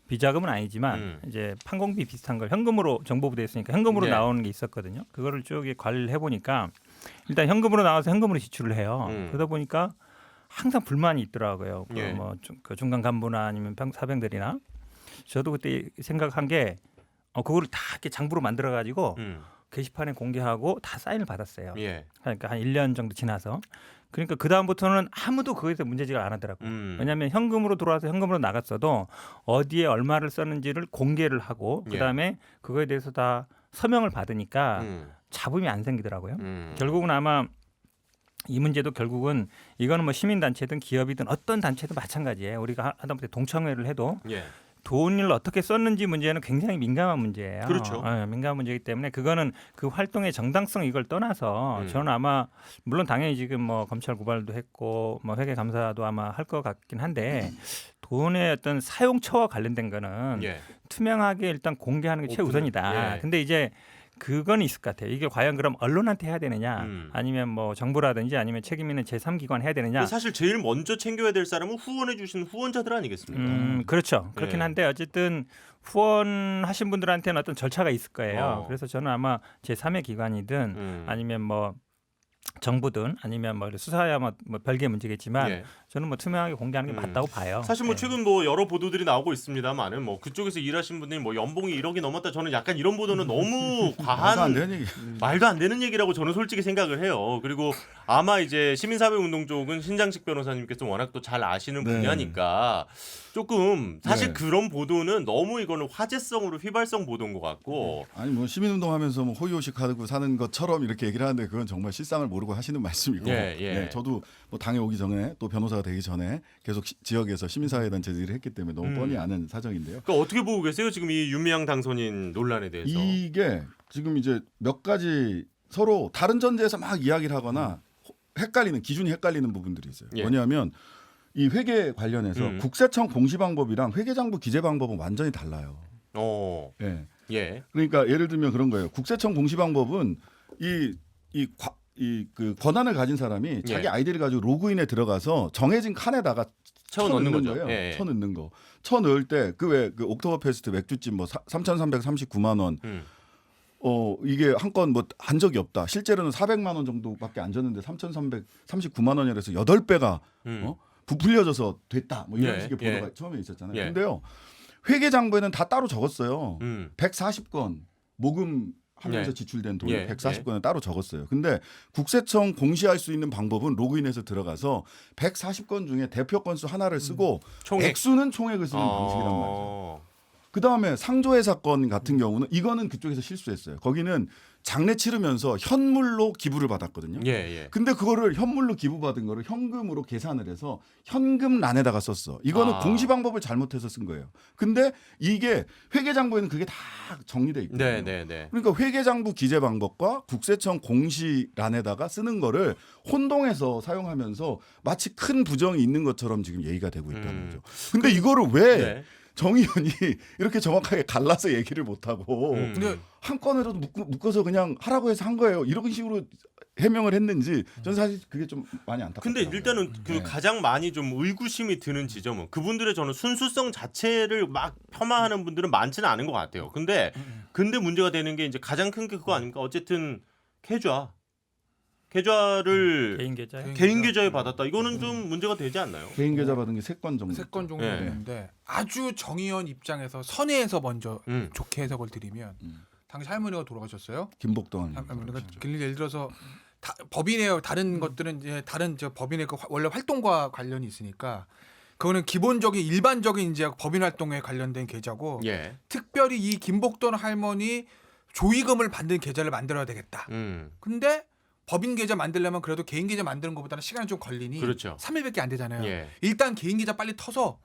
비자금은 아니지만 이제 판공비 비슷한 걸 현금으로 정보부대에 있으니까 현금으로 네. 나오는 게 있었거든요. 그거를 쭉 관리를 해보니까 일단 현금으로 나와서 현금으로 지출을 해요. 그러다 보니까 항상 불만이 있더라고요. 예. 그 중간 간부나 아니면 사병들이나 저도 그때 생각한 게 그거를 다 이렇게 장부로 만들어 가지고 게시판에 공개하고 다 사인을 받았어요. 예. 그러니까 한 1년 정도 지나서. 그러니까 그 다음부터는 아무도 그거에 대해서 문제지를 안 하더라고요. 왜냐하면 현금으로 들어와서 현금으로 나갔어도 어디에 얼마를 썼는지를 공개를 하고 예. 그다음에 그거에 대해서 다 서명을 받으니까 잡음이 안 생기더라고요. 결국은 아마 이 문제도 결국은 이거는 뭐 시민단체든 기업이든 어떤 단체든 마찬가지예요. 우리가 하다못해 동창회를 해도 예. 돈을 어떻게 썼는지 문제는 굉장히 민감한 문제예요. 그렇죠. 민감한 문제이기 때문에 그거는 그 활동의 정당성 이걸 떠나서 저는 아마 물론 당연히 지금 뭐 검찰 고발도 했고 뭐 회계 감사도 아마 할 것 같긴 한데 돈의 어떤 사용처와 관련된 거는 예. 투명하게 일단 공개하는 게 최우선이다. 예. 근데 이제 그건 있을 것 같아요. 이게 과연 그럼 언론한테 해야 되느냐, 아니면 뭐 정부라든지 아니면 책임 있는 제3기관 해야 되느냐. 사실 제일 먼저 챙겨야 될 사람은 후원해 주신 후원자들 아니겠습니까? 그렇죠. 그렇긴 예. 한데 어쨌든 후원하신 분들한테는 어떤 절차가 있을 거예요. 그래서 저는 아마 제3의 기관이든 아니면 뭐 정부든 아니면 뭐 수사야 뭐 별개의 문제겠지만 예. 저는 뭐 투명하게 공개하는 게 맞다고 봐요. 사실 뭐 예. 최근 뭐 여러 보도들이 나오고 있습니다만은 뭐 그쪽에서 일하신 분들이 뭐 연봉이 1억이 넘었다. 저는 약간 이런 보도는 너무 말도 안 과한 되는 얘기. 말도 안 되는 얘기라고 저는 솔직히 생각을 해요. 그리고 아마 이제 시민사회운동 쪽은 신장식 변호사님께서 워낙 또 잘 아시는 네. 분야니까 조금 사실 네. 그런 보도는 너무 이거는 화제성으로 휘발성 보도인 것 같고 아니 뭐 시민운동하면서 뭐 호의호식 하고 사는 것처럼 이렇게 얘기를 하는데 그건 정말 실상을 모르고 하시는 말씀이고 예, 예. 네, 저도 뭐 당에 오기 전에 또 변호사가 되기 전에 계속 지역에서 시민사회단체 일을 했기 때문에 너무 뻔히 아는 사정인데요. 그러니까 어떻게 보고 계세요? 지금 이 윤미향 당선인 논란에 대해서. 이게 지금 이제 몇 가지 서로 다른 전제에서 막 이야기를 하거나 헷갈리는 기준이 헷갈리는 부분들이 있어요. 예. 뭐냐면 이 회계 관련해서 국세청 공시 방법이랑 회계장부 기재 방법은 완전히 달라요. 어. 예. 예. 그러니까 예를 들면 그런 거예요. 국세청 공시 방법은 그 권한을 가진 사람이 자기 예. 아이디를 가지고 로그인에 들어가서 정해진 칸에다가 채워 넣는 거죠. 거예요. 예. 쳐 넣는 거. 쳐 넣을 때 그 왜 그 옥토버 페스트 맥주집 뭐 3,339만 원. 이게 한 건 뭐 한 적이 없다. 실제로는 400만 원 정도밖에 안 줬는데 3,339만 원이라서 8배가 부풀려져서 됐다. 뭐 이런 예, 식의 예. 보도가 처음에 있었잖아요. 예. 근데요. 회계장부에는 다 따로 적었어요. 140건 모금하면서 예. 지출된 돈이 예, 140건을 따로 적었어요. 근데 국세청 공시할 수 있는 방법은 로그인해서 들어가서 140건 중에 대표 건수 하나를 쓰고 총액. 액수는 총액을 쓰는 방식이란 말이죠. 그다음에 상조회 사건 같은 경우는 이거는 그쪽에서 실수했어요. 거기는 장례 치르면서 현물로 기부를 받았거든요. 예, 예. 근데 그거를 현물로 기부받은 거를 현금으로 계산을 해서 현금란에다가 썼어. 이거는 공시 방법을 잘못해서 쓴 거예요. 근데 이게 회계장부에는 그게 다 정리돼 있거든요. 네, 네, 네. 그러니까 회계장부 기재 방법과 국세청 공시란에다가 쓰는 거를 혼동해서 사용하면서 마치 큰 부정이 있는 것처럼 지금 얘기가 되고 있다는 거죠. 근데 이거를 왜 네. 정 의원이 이렇게 정확하게 갈라서 얘기를 못하고 근데 한 건으로도 묶어서 그냥 하라고 해서 한 거예요. 이런 식으로 해명을 했는지 저는 사실 그게 좀 많이 안타깝더라고요. 근데 일단은 그 네. 가장 많이 좀 의구심이 드는 지점은 그분들의 저는 순수성 자체를 막 폄하하는 분들은 많지는 않은 것 같아요. 근데 문제가 되는 게 이제 가장 큰 게 그거 아닙니까? 어쨌든 계좌를 개인 계좌. 개인 계좌에 받았다. 이거는 좀 문제가 되지 않나요? 개인 계좌 받은 게 3건 정도. 3건 정도 예. 되는데 아주 정의원 입장에서 선의에서 먼저 음. 좋게 해석을 드리면 당시 할머니가 돌아가셨어요. 김복동. 그러니까 예를 들어서 법인의 다른 것들은 이제 다른 법인의 그 원래 활동과 관련이 있으니까 그거는 기본적인 일반적인 이제 법인 활동에 관련된 계좌고 예. 특별히 이 김복돈 할머니 조의금을 받는 계좌를 만들어야 되겠다. 근데 법인 계좌 만들려면 그래도 개인 계좌 만드는 것보다는 시간이 좀 걸리니 그렇죠. 3일밖에 안 되잖아요. 예. 일단 개인 계좌 빨리 터서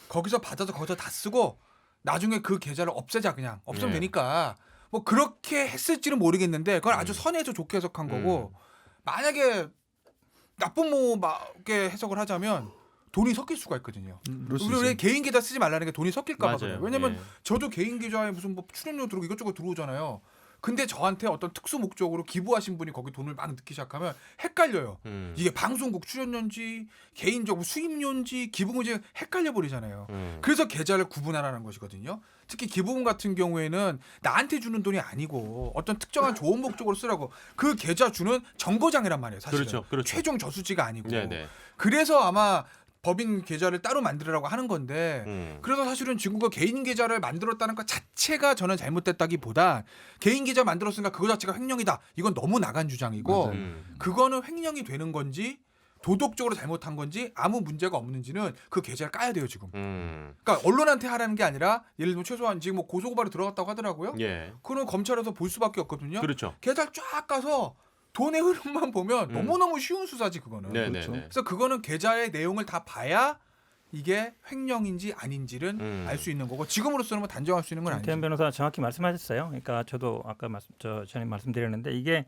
거기서 받아서 거기서 다 쓰고 나중에 그 계좌를 없애자 그냥 없으면 예. 되니까 뭐 그렇게 했을지는 모르겠는데 그건 아주 선의해서 좋게 해석한 거고 만약에 나쁜 뭐게 해석을 하자면 돈이 섞일 수가 있거든요. 그럴 수 우리 왜 있어요. 개인 계좌 쓰지 말라는 게 돈이 섞일까 봐 맞아요. 그래요. 왜냐면 예. 저도 개인 계좌에 무슨 뭐 출연료 들어오고 이것저것 들어오잖아요. 근데 저한테 어떤 특수 목적으로 기부하신 분이 거기 돈을 막 넣기 시작하면 헷갈려요. 이게 방송국 출연료인지 개인적으로 수입료인지 기부금인지 헷갈려 버리잖아요. 그래서 계좌를 구분하라는 것이거든요. 특히 기부금 같은 경우에는 나한테 주는 돈이 아니고 어떤 특정한 좋은 목적으로 쓰라고 그 계좌 주는 정거장이란 말이에요. 사실은 그렇죠, 그렇죠. 최종 저수지가 아니고. 네네. 그래서 아마 법인 계좌를 따로 만들으라고 하는 건데 그래서 사실은 지금과 개인 계좌를 만들었다는 것 자체가 저는 잘못됐다기보다 개인 계좌 만들었으니까 그거 자체가 횡령이다. 이건 너무 나간 주장이고 맞아요. 그거는 횡령이 되는 건지 도덕적으로 잘못한 건지 아무 문제가 없는지는 그 계좌를 까야 돼요 지금. 그러니까 언론한테 하라는 게 아니라 예를 들면 최소한 지금 뭐 고소고발이 들어갔다고 하더라고요. 예. 그건 검찰에서 볼 수밖에 없거든요. 그렇죠. 계좌를 쫙 까서 돈의 흐름만 보면 너무너무 쉬운 수사지 그거는. 네네네. 그렇죠. 그래서 그거는 계좌의 내용을 다 봐야 이게 횡령인지 아닌지는 알 수 있는 거고 지금으로서는 뭐 단정할 수 있는 건 김태현 아니죠. 변호사 정확히 말씀하셨어요. 그러니까 저도 아까 전에 말씀드렸는데 이게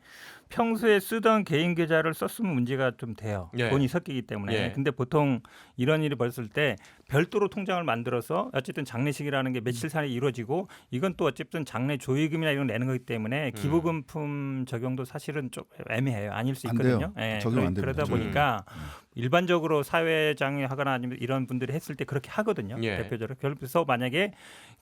평소에 쓰던 개인 계좌를 썼으면 문제가 좀 돼요. 예. 돈이 섞이기 때문에. 예. 근데 보통 이런 일이 벌어질 때 별도로 통장을 만들어서 어쨌든 장례식이라는 게 며칠 사이에 이루어지고 이건 또 어쨌든 장례 조의금이나 이런 거 내는 거기 때문에 기부금품 적용도 사실은 좀 애매해요. 아닐 수 안 있거든요. 돼요. 예, 적용 안 그러다 됩니다. 보니까 일반적으로 사회장이 하거나 아니면 이런 분들이 했을 때 그렇게 하거든요. 예. 대표적으로. 그래서 만약에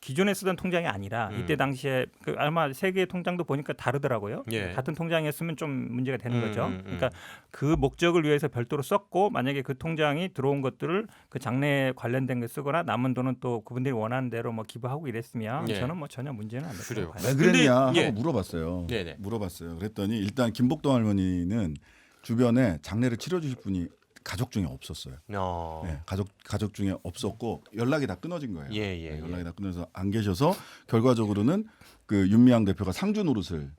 기존에 쓰던 통장이 아니라 이때 당시에 아마 세 개의 통장도 보니까 다르더라고요. 예. 같은 통장이었으면 좀 문제가 되는 거죠. 그러니까 그 목적을 위해서 별도로 썼고 만약에 그 통장이 들어온 것들을 그 장래에 관련된 거 쓰거나 남은 돈은 또 그분들이 원하는 대로 뭐 기부하고 이랬으면 예. 저는 뭐 전혀 문제는 안 그래요. 된다고 봐요. 왜 그랬냐 하고 근데, 예. 물어봤어요. 네네. 물어봤어요. 그랬더니 일단 김복동 할머니는 주변에 장례를 치러주실 분이 가족 중에 없었어요. 어. 네, 가족 중에 없었고 연락이 다 끊어진 거예요. 예, 예, 네, 연락이 예. 다 끊어서 안 계셔서 결과적으로는 그 윤미향 대표가 상주 노릇을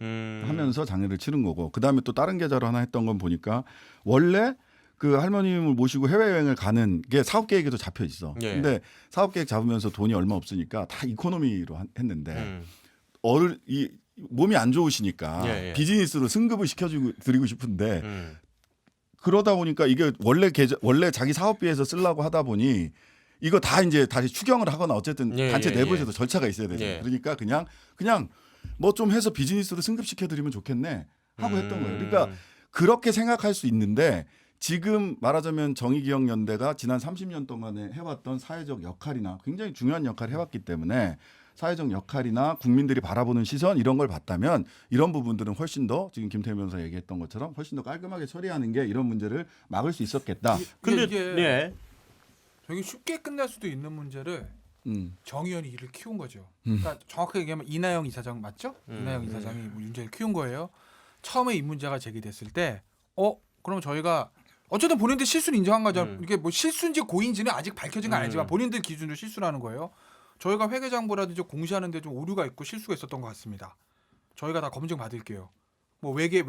하면서 장례를 치른 거고 그 다음에 또 다른 계좌로 하나 했던 건 보니까 원래 그 할머님을 모시고 해외여행을 가는 게 사업 계획에도 잡혀 있어. 예. 근데 사업 계획 잡으면서 돈이 얼마 없으니까 다 이코노미로 했는데 이 몸이 안 좋으시니까 예, 예. 비즈니스로 승급을 시켜주고 드리고 싶은데 그러다 보니까 이게 원래 자기 사업비에서 쓰려고 하다 보니 이거 다 이제 다시 추경을 하거나 어쨌든 예, 단체 예, 내부에서도 예. 절차가 있어야 되죠. 예. 그러니까 그냥 뭐 좀 해서 비즈니스로 승급시켜 드리면 좋겠네 하고 했던 거예요. 그러니까 그렇게 생각할 수 있는데 지금 말하자면 정의기억연대가 지난 30년 동안에 해왔던 사회적 역할이나 굉장히 중요한 역할을 해왔기 때문에 사회적 역할이나 국민들이 바라보는 시선 이런 걸 봤다면 이런 부분들은 훨씬 더 지금 김태현 변호사 얘기했던 것처럼 훨씬 더 깔끔하게 처리하는 게 이런 문제를 막을 수 있었겠다. 근데 이게 예. 되게 쉽게 끝날 수도 있는 문제를 음. 정의연이 이를 키운 거죠. 그러니까 정확하게 얘기하면 이나영 이사장 맞죠? 이나영 이사장이 문제를 키운 거예요. 처음에 이 문제가 제기됐을 때, 그럼 저희가 어쨌든 본인들 실수는 인정한 거죠. 이게 뭐 실수인지 고의인지는 아직 밝혀진 건 아니지만 본인들 기준으로 실수라는 거예요. 저희가 회계장부라든지 공시하는데 좀 오류가 있고 실수가 있었던 것 같습니다. 저희가 다 검증 받을게요. 뭐 외부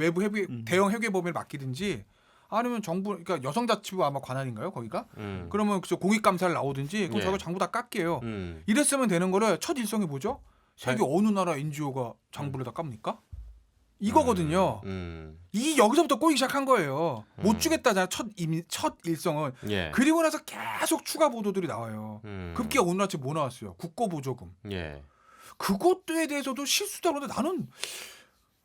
대형 회계법인을 맡기든지 아니면 정부 그러니까 여성자치부 아마 관할인가요 거기가? 그러면 그 공익감사를 나오든지 그럼 예. 저희가 장부 다 깎게요. 이랬으면 되는 거를 첫 일성이 뭐죠? 세계 어느 나라 NGO가 장부를 다 깝니까? 이거거든요. 이 여기서부터 꼬이기 시작한 거예요. 못 주겠다잖아 첫 일성은. 예. 그리고 나서 계속 추가 보도들이 나와요. 급기야 오늘 아침 뭐 나왔어요? 국고보조금. 예. 그것에 대해서도 실수다 그러는데 나는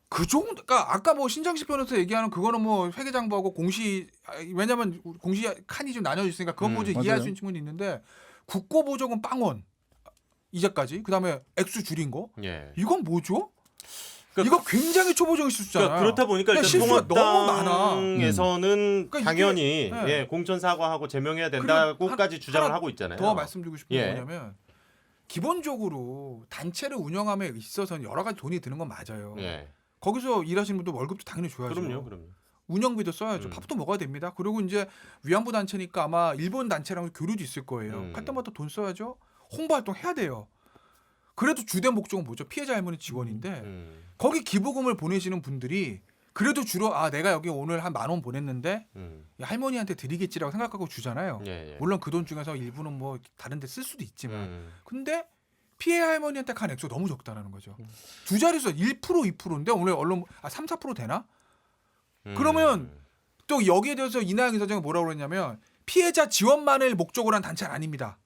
그 정도, 그러니까 아까 뭐 신장식 변호사 얘기하는 그거는 뭐 회계장부하고 공시 왜냐면 공시 칸이 좀 나뉘어 있으니까 그것 보고 이해할 맞아요. 수 있는 친구는 있는데 국고보조금 빵원 이제까지 그다음에 액수 줄인 거 예. 이건 뭐죠? 그러니까 이거 굉장히 초보적인 실수잖아요. 그러니까 그렇다 보니까 그러니까 일단 실수가 너무 많아. 통합당에서는 그러니까 당연히 이게, 예, 공천 사과하고 제명해야 된다고까지 주장을 하나 하고 있잖아요. 더 말씀드리고 싶은 예. 게 뭐냐면 기본적으로 단체를 운영함에 있어서는 여러 가지 돈이 드는 건 맞아요. 예. 거기서 일하시는 분도 월급도 당연히 줘야죠. 그럼요. 운영비도 써야죠. 밥도 먹어야 됩니다. 그리고 이제 위안부 단체니까 아마 일본 단체랑 교류도 있을 거예요. 할 때마다 돈 써야죠. 홍보 활동 해야 돼요. 그래도 주된 목적은 뭐죠? 피해자 할머니 직원인데 거기 기부금을 보내시는 분들이 그래도 주로 내가 여기 오늘 한 10,000원 보냈는데 할머니한테 드리겠지라고 생각하고 주잖아요. 예. 물론 그 돈 중에서 일부는 뭐 다른 데 쓸 수도 있지만 근데 피해 할머니한테 간 액수 너무 적다라는 거죠. 두 자릿수 1% 2%인데 오늘 언론 3, 4% 되나? 그러면 또 여기에 대해서 이나영 이사장이 뭐라고 그랬냐면 피해자 지원만을 목적으로 한 단체는 아닙니다.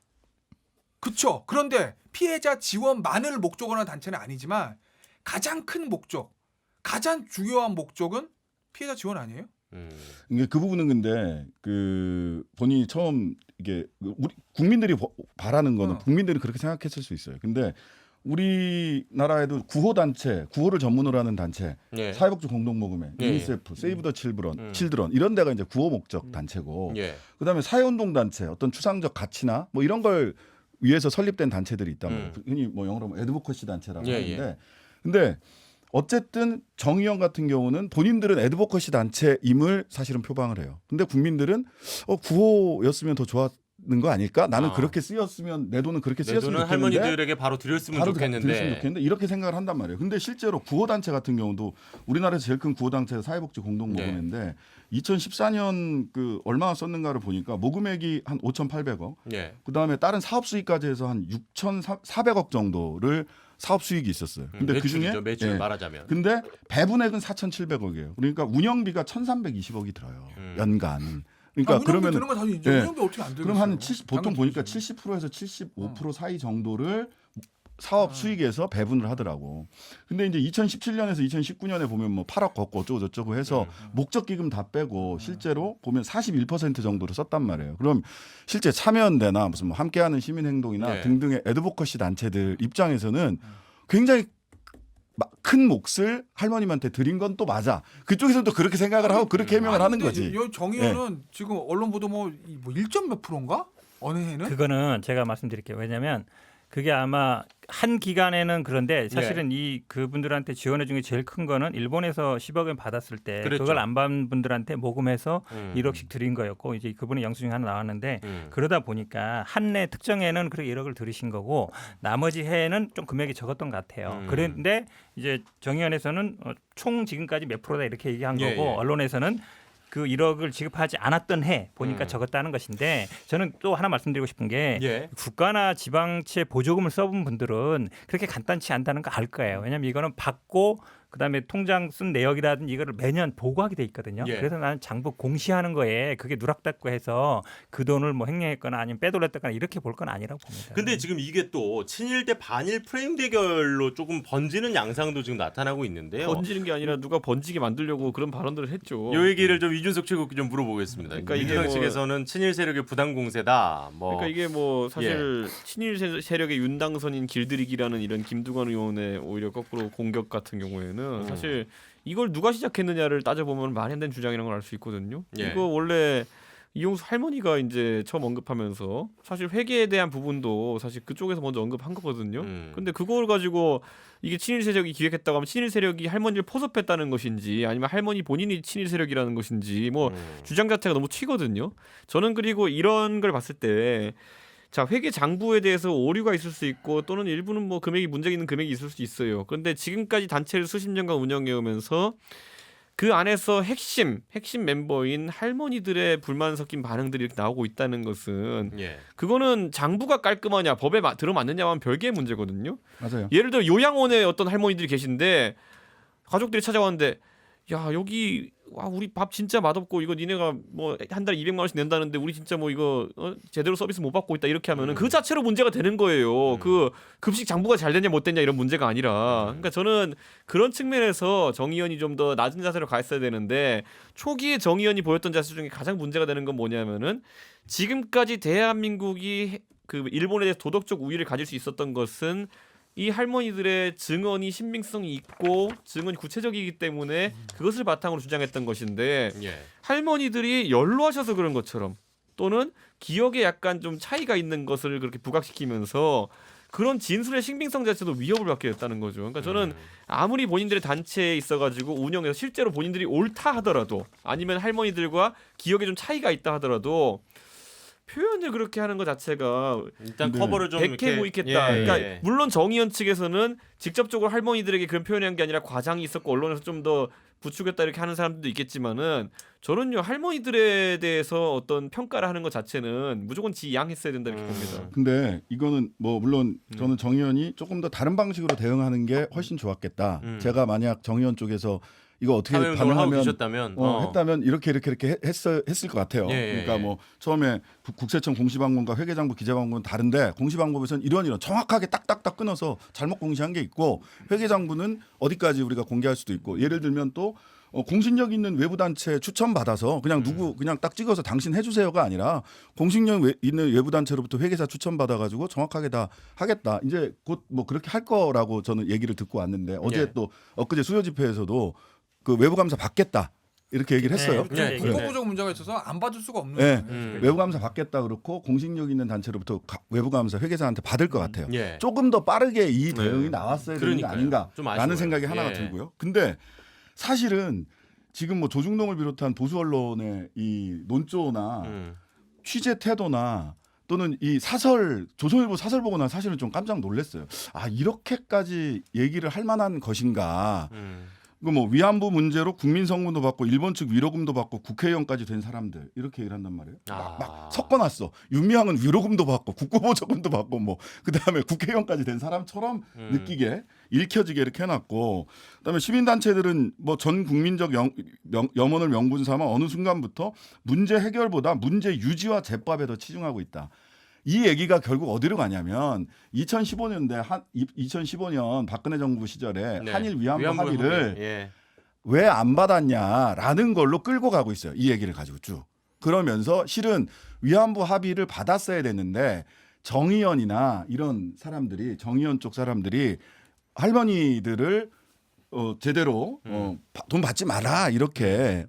그렇죠. 그런데 피해자 지원만을 목적으로 한 단체는 아니지만 가장 큰 목적, 가장 중요한 목적은 피해자 지원 아니에요? 이게 그 부분은 근데 그 본인이 처음 이게 우리 국민들이 바라는 거는 국민들이 그렇게 생각했을 수 있어요. 근데 우리나라에도 구호 단체, 구호를 전문으로 하는 단체, 예. 사회복지 공동모금회, 예. 유니세프, 세이브 더 칠드런 이런 데가 이제 구호 목적 단체고, 예. 그다음에 사회운동 단체, 어떤 추상적 가치나 뭐 이런 걸 위해서 설립된 단체들이 있단 말이에요. 흔히 뭐 영어로 하면 애드보커시 단체라고 예, 하는데, 근데 어쨌든 정의연 같은 경우는 본인들은 애드보커시 단체임을 사실은 표방을 해요. 근데 국민들은 구호였으면 더 좋았는 거 아닐까? 나는 그렇게 쓰였으면 내 돈은 그렇게 내 쓰였으면 돈은 좋겠는데 할머니들에게 바로 드렸으면 바로 좋겠는데. 드렸으면 좋겠는데 이렇게 생각을 한단 말이에요. 근데 실제로 구호 단체 같은 경우도 우리나라에서 제일 큰 구호 단체가 사회복지 공동모금회인데 2014년 그 얼마나 썼는가를 보니까 모금액이 한 5,800억. 예. 그다음에 다른 사업 수익까지 해서 한 6,400억 정도를 사업 수익이 있었어요. 근데 그 중에 매출이죠. 매출 말하자면. 근데 배분액은 4,700억이에요. 그러니까 운영비가 1,320억이 들어요. 연간. 그러니까 운영비 드는 건 당연히 예. 운영비 어떻게 안 되겠어요? 그럼 한 70, 보통 당연히 보니까 되죠. 70%에서 75% 사이 정도를 사업 수익에서 배분을 하더라고. 근데 이제 2017년에서 2019년에 보면 뭐 8억 걷고 어쩌고 저쩌고 해서 목적 기금 다 빼고 실제로 보면 41% 정도를 썼단 말이에요. 그럼 실제 참여연대나 무슨 뭐 함께하는 시민행동이나 네. 등등의 애드보커시 단체들 입장에서는 굉장히 큰 몫을 할머님한테 드린 건 또 맞아. 그쪽에서도 그렇게 생각을 하고 그렇게 해명을 하는 거지. 정의연은 지금 언론 보도 뭐 1점 몇 프로인가? 어느 해는? 그거는 제가 말씀드릴게요. 왜냐하면 그게 아마 한 기간에는 그런데 사실은 이 그분들한테 지원해 준 게 제일 큰 거는 일본에서 10억 원 받았을 때 그랬죠. 그걸 안 받은 분들한테 모금해서 1억씩 드린 거였고 이제 그분의 영수증이 하나 나왔는데 그러다 보니까 한 해 특정해는 그렇게 1억을 들으신 거고 나머지 해에는 좀 금액이 적었던 것 같아요. 그런데 이제 정의연에서는 총 지금까지 몇 프로다 이렇게 얘기한 예, 거고 예. 언론에서는 그 1억을 지급하지 않았던 해 보니까 적었다는 것인데 저는 또 하나 말씀드리고 싶은 게 예. 국가나 지방채 보조금을 써본 분들은 그렇게 간단치 않다는 거 알 거예요. 왜냐하면 이거는 받고 그다음에 통장 쓴 내역이라든지 이거를 매년 보고하게 돼 있거든요. 예. 그래서 나는 장부 공시하는 거에 그게 누락받고 해서 그 돈을 뭐 횡령했거나 아니면 빼돌렸다거나 이렇게 볼 건 아니라고 봅니다. 근데 지금 이게 또 친일 대 반일 프레임 대결로 조금 번지는 양상도 지금 나타나고 있는데요. 번지는 게 아니라 누가 번지게 만들려고 그런 발언들을 했죠. 요 얘기를 좀 이준석 최고위원 좀 물어보겠습니다. 그러니까 이게 민주당 뭐- 측에서는 친일 세력의 부당 공세다. 뭐 그러니까 이게 뭐 사실 친일 세력의 윤당선인 길들이기라는 이런 김두관 의원의 오히려 거꾸로 공격 같은 경우에는 사실 이걸 누가 시작했느냐를 따져보면 말이 안 되는 주장이라는 걸 알 수 있거든요. 예. 이거 원래 이용수 할머니가 이제 처음 언급하면서 사실 회계에 대한 부분도 사실 그쪽에서 먼저 언급한 거거든요. 근데 그걸 가지고 이게 친일 세력이 기획했다고 하면 친일 세력이 할머니를 포섭했다는 것인지 아니면 할머니 본인이 친일 세력이라는 것인지 뭐 주장 자체가 너무 튀거든요. 저는 그리고 이런 걸 봤을 때 자, 회계 장부에 대해서 오류가 있을 수 있고 또는 일부는 뭐 금액이 문제 있는 금액이 있을 수 있어요. 그런데 지금까지 단체를 수십 년간 운영해 오면서 그 안에서 핵심 멤버인 할머니들의 불만 섞인 반응들이 이렇게 나오고 있다는 것은 예. 그거는 장부가 깔끔하냐 법에 들어맞느냐만 별개의 문제거든요. 맞아요. 예를 들어 요양원에 어떤 할머니들이 계신데 가족들이 찾아왔는데 야 여기 와 우리 밥 진짜 맛없고 이거 니네가 뭐 한 달에 200만 원씩 낸다는데 우리 진짜 뭐 이거 제대로 서비스 못 받고 있다 이렇게 하면은 그 자체로 문제가 되는 거예요. 그 급식 장부가 잘 됐냐 못 됐냐 이런 문제가 아니라 그러니까 저는 그런 측면에서 정의연이 좀 더 낮은 자세로 가있어야 되는데 초기에 정의연이 보였던 자세 중에 가장 문제가 되는 건 뭐냐면은 지금까지 대한민국이 그 일본에 대해서 도덕적 우위를 가질 수 있었던 것은 이 할머니들의 증언이 신빙성이 있고 증언이 구체적이기 때문에 그것을 바탕으로 주장했던 것인데 예. 할머니들이 연로하셔서 그런 것처럼 또는 기억에 약간 좀 차이가 있는 것을 그렇게 부각시키면서 그런 진술의 신빙성 자체도 위협을 받게 됐다는 거죠. 그러니까 저는 아무리 본인들의 단체에 있어가지고 운영해서 실제로 본인들이 옳다 하더라도 아니면 할머니들과 기억에 좀 차이가 있다 하더라도 표현을 그렇게 하는 것 자체가 일단 근데 커버를 좀 백해 이렇게- 무익했다. 예, 그러니까 예. 물론 정의연 측에서는 직접적으로 할머니들에게 그런 표현한 게 아니라 과장이 있었고 언론에서 좀 더 부추겼다 이렇게 하는 사람들도 있겠지만은 저는요 할머니들에 대해서 어떤 평가를 하는 것 자체는 무조건 지양했어야 된다 이렇게 봅니다. 근데 이거는 뭐 물론 저는 정의연이 조금 더 다른 방식으로 대응하는 게 훨씬 좋았겠다. 제가 만약 정의연 쪽에서 이거 어떻게 사회운동을 하고 반응하면 계셨다면 했다면 이렇게 했을 것 같아요. 예, 예, 그러니까 예. 뭐 처음에 국세청 공시방법과 회계장부 기재방법은 다른데 공시방법에서는 이런 정확하게 딱딱딱 끊어서 잘못 공시한 게 있고 회계장부는 어디까지 우리가 공개할 수도 있고 예를 들면 또 공신력 있는 외부 단체 추천 받아서 그냥 누구 그냥 딱 찍어서 당신 해주세요가 아니라 공신력 있는 외부 단체로부터 회계사 추천 받아가지고 정확하게 다 하겠다. 이제 곧 뭐 그렇게 할 거라고 저는 얘기를 듣고 왔는데 어제 예. 또 엊그제 수요 집회에서도 그 외부 감사 받겠다 이렇게 얘기를 했어요. 네. 국고부적 문제가 있어서 안 받을 수가 없는 네. 거예요. 외부 감사 받겠다 그렇고 공신력 있는 단체로부터 외부 감사 회계사한테 받을 것 같아요. 예. 조금 더 빠르게 이 대응이 나왔어야 되는 게 그러니까요. 좀 아닌가라는 아쉬워요. 생각이 하나가 예. 들고요. 근데 사실은 지금 뭐 조중동을 비롯한 보수 언론의 이 논조나 취재 태도나 또는 이 사설 조선일보 사설 보고 난 사실은 좀 깜짝 놀랐어요. 아 이렇게까지 얘기를 할 만한 것인가? 그 뭐 위안부 문제로 국민 성금도 받고 일본 측 위로금도 받고 국회의원까지 된 사람들 이렇게 일한단 말이에요. 막 섞어놨어. 윤미향은 위로금도 받고 국고보조금도 받고 뭐 그다음에 국회의원까지 된 사람처럼 느끼게 읽혀지게 이렇게 해놨고 그다음에 시민단체들은 뭐 전 국민적 염원을 명분 삼아 어느 순간부터 문제 해결보다 문제 유지와 재법에 더 치중하고 있다. 이 얘기가 결국 어디로 가냐면 2015년 박근혜 정부 시절에 네. 한일 위안부 합의를 예. 왜 안 받았냐라는 걸로 끌고 가고 있어요. 이 얘기를 가지고 쭉. 그러면서 실은 위안부 합의를 받았어야 됐는데 정의연이나 이런 사람들이 정의연 쪽 사람들이 할머니들을 제대로 돈 받지 마라 이렇게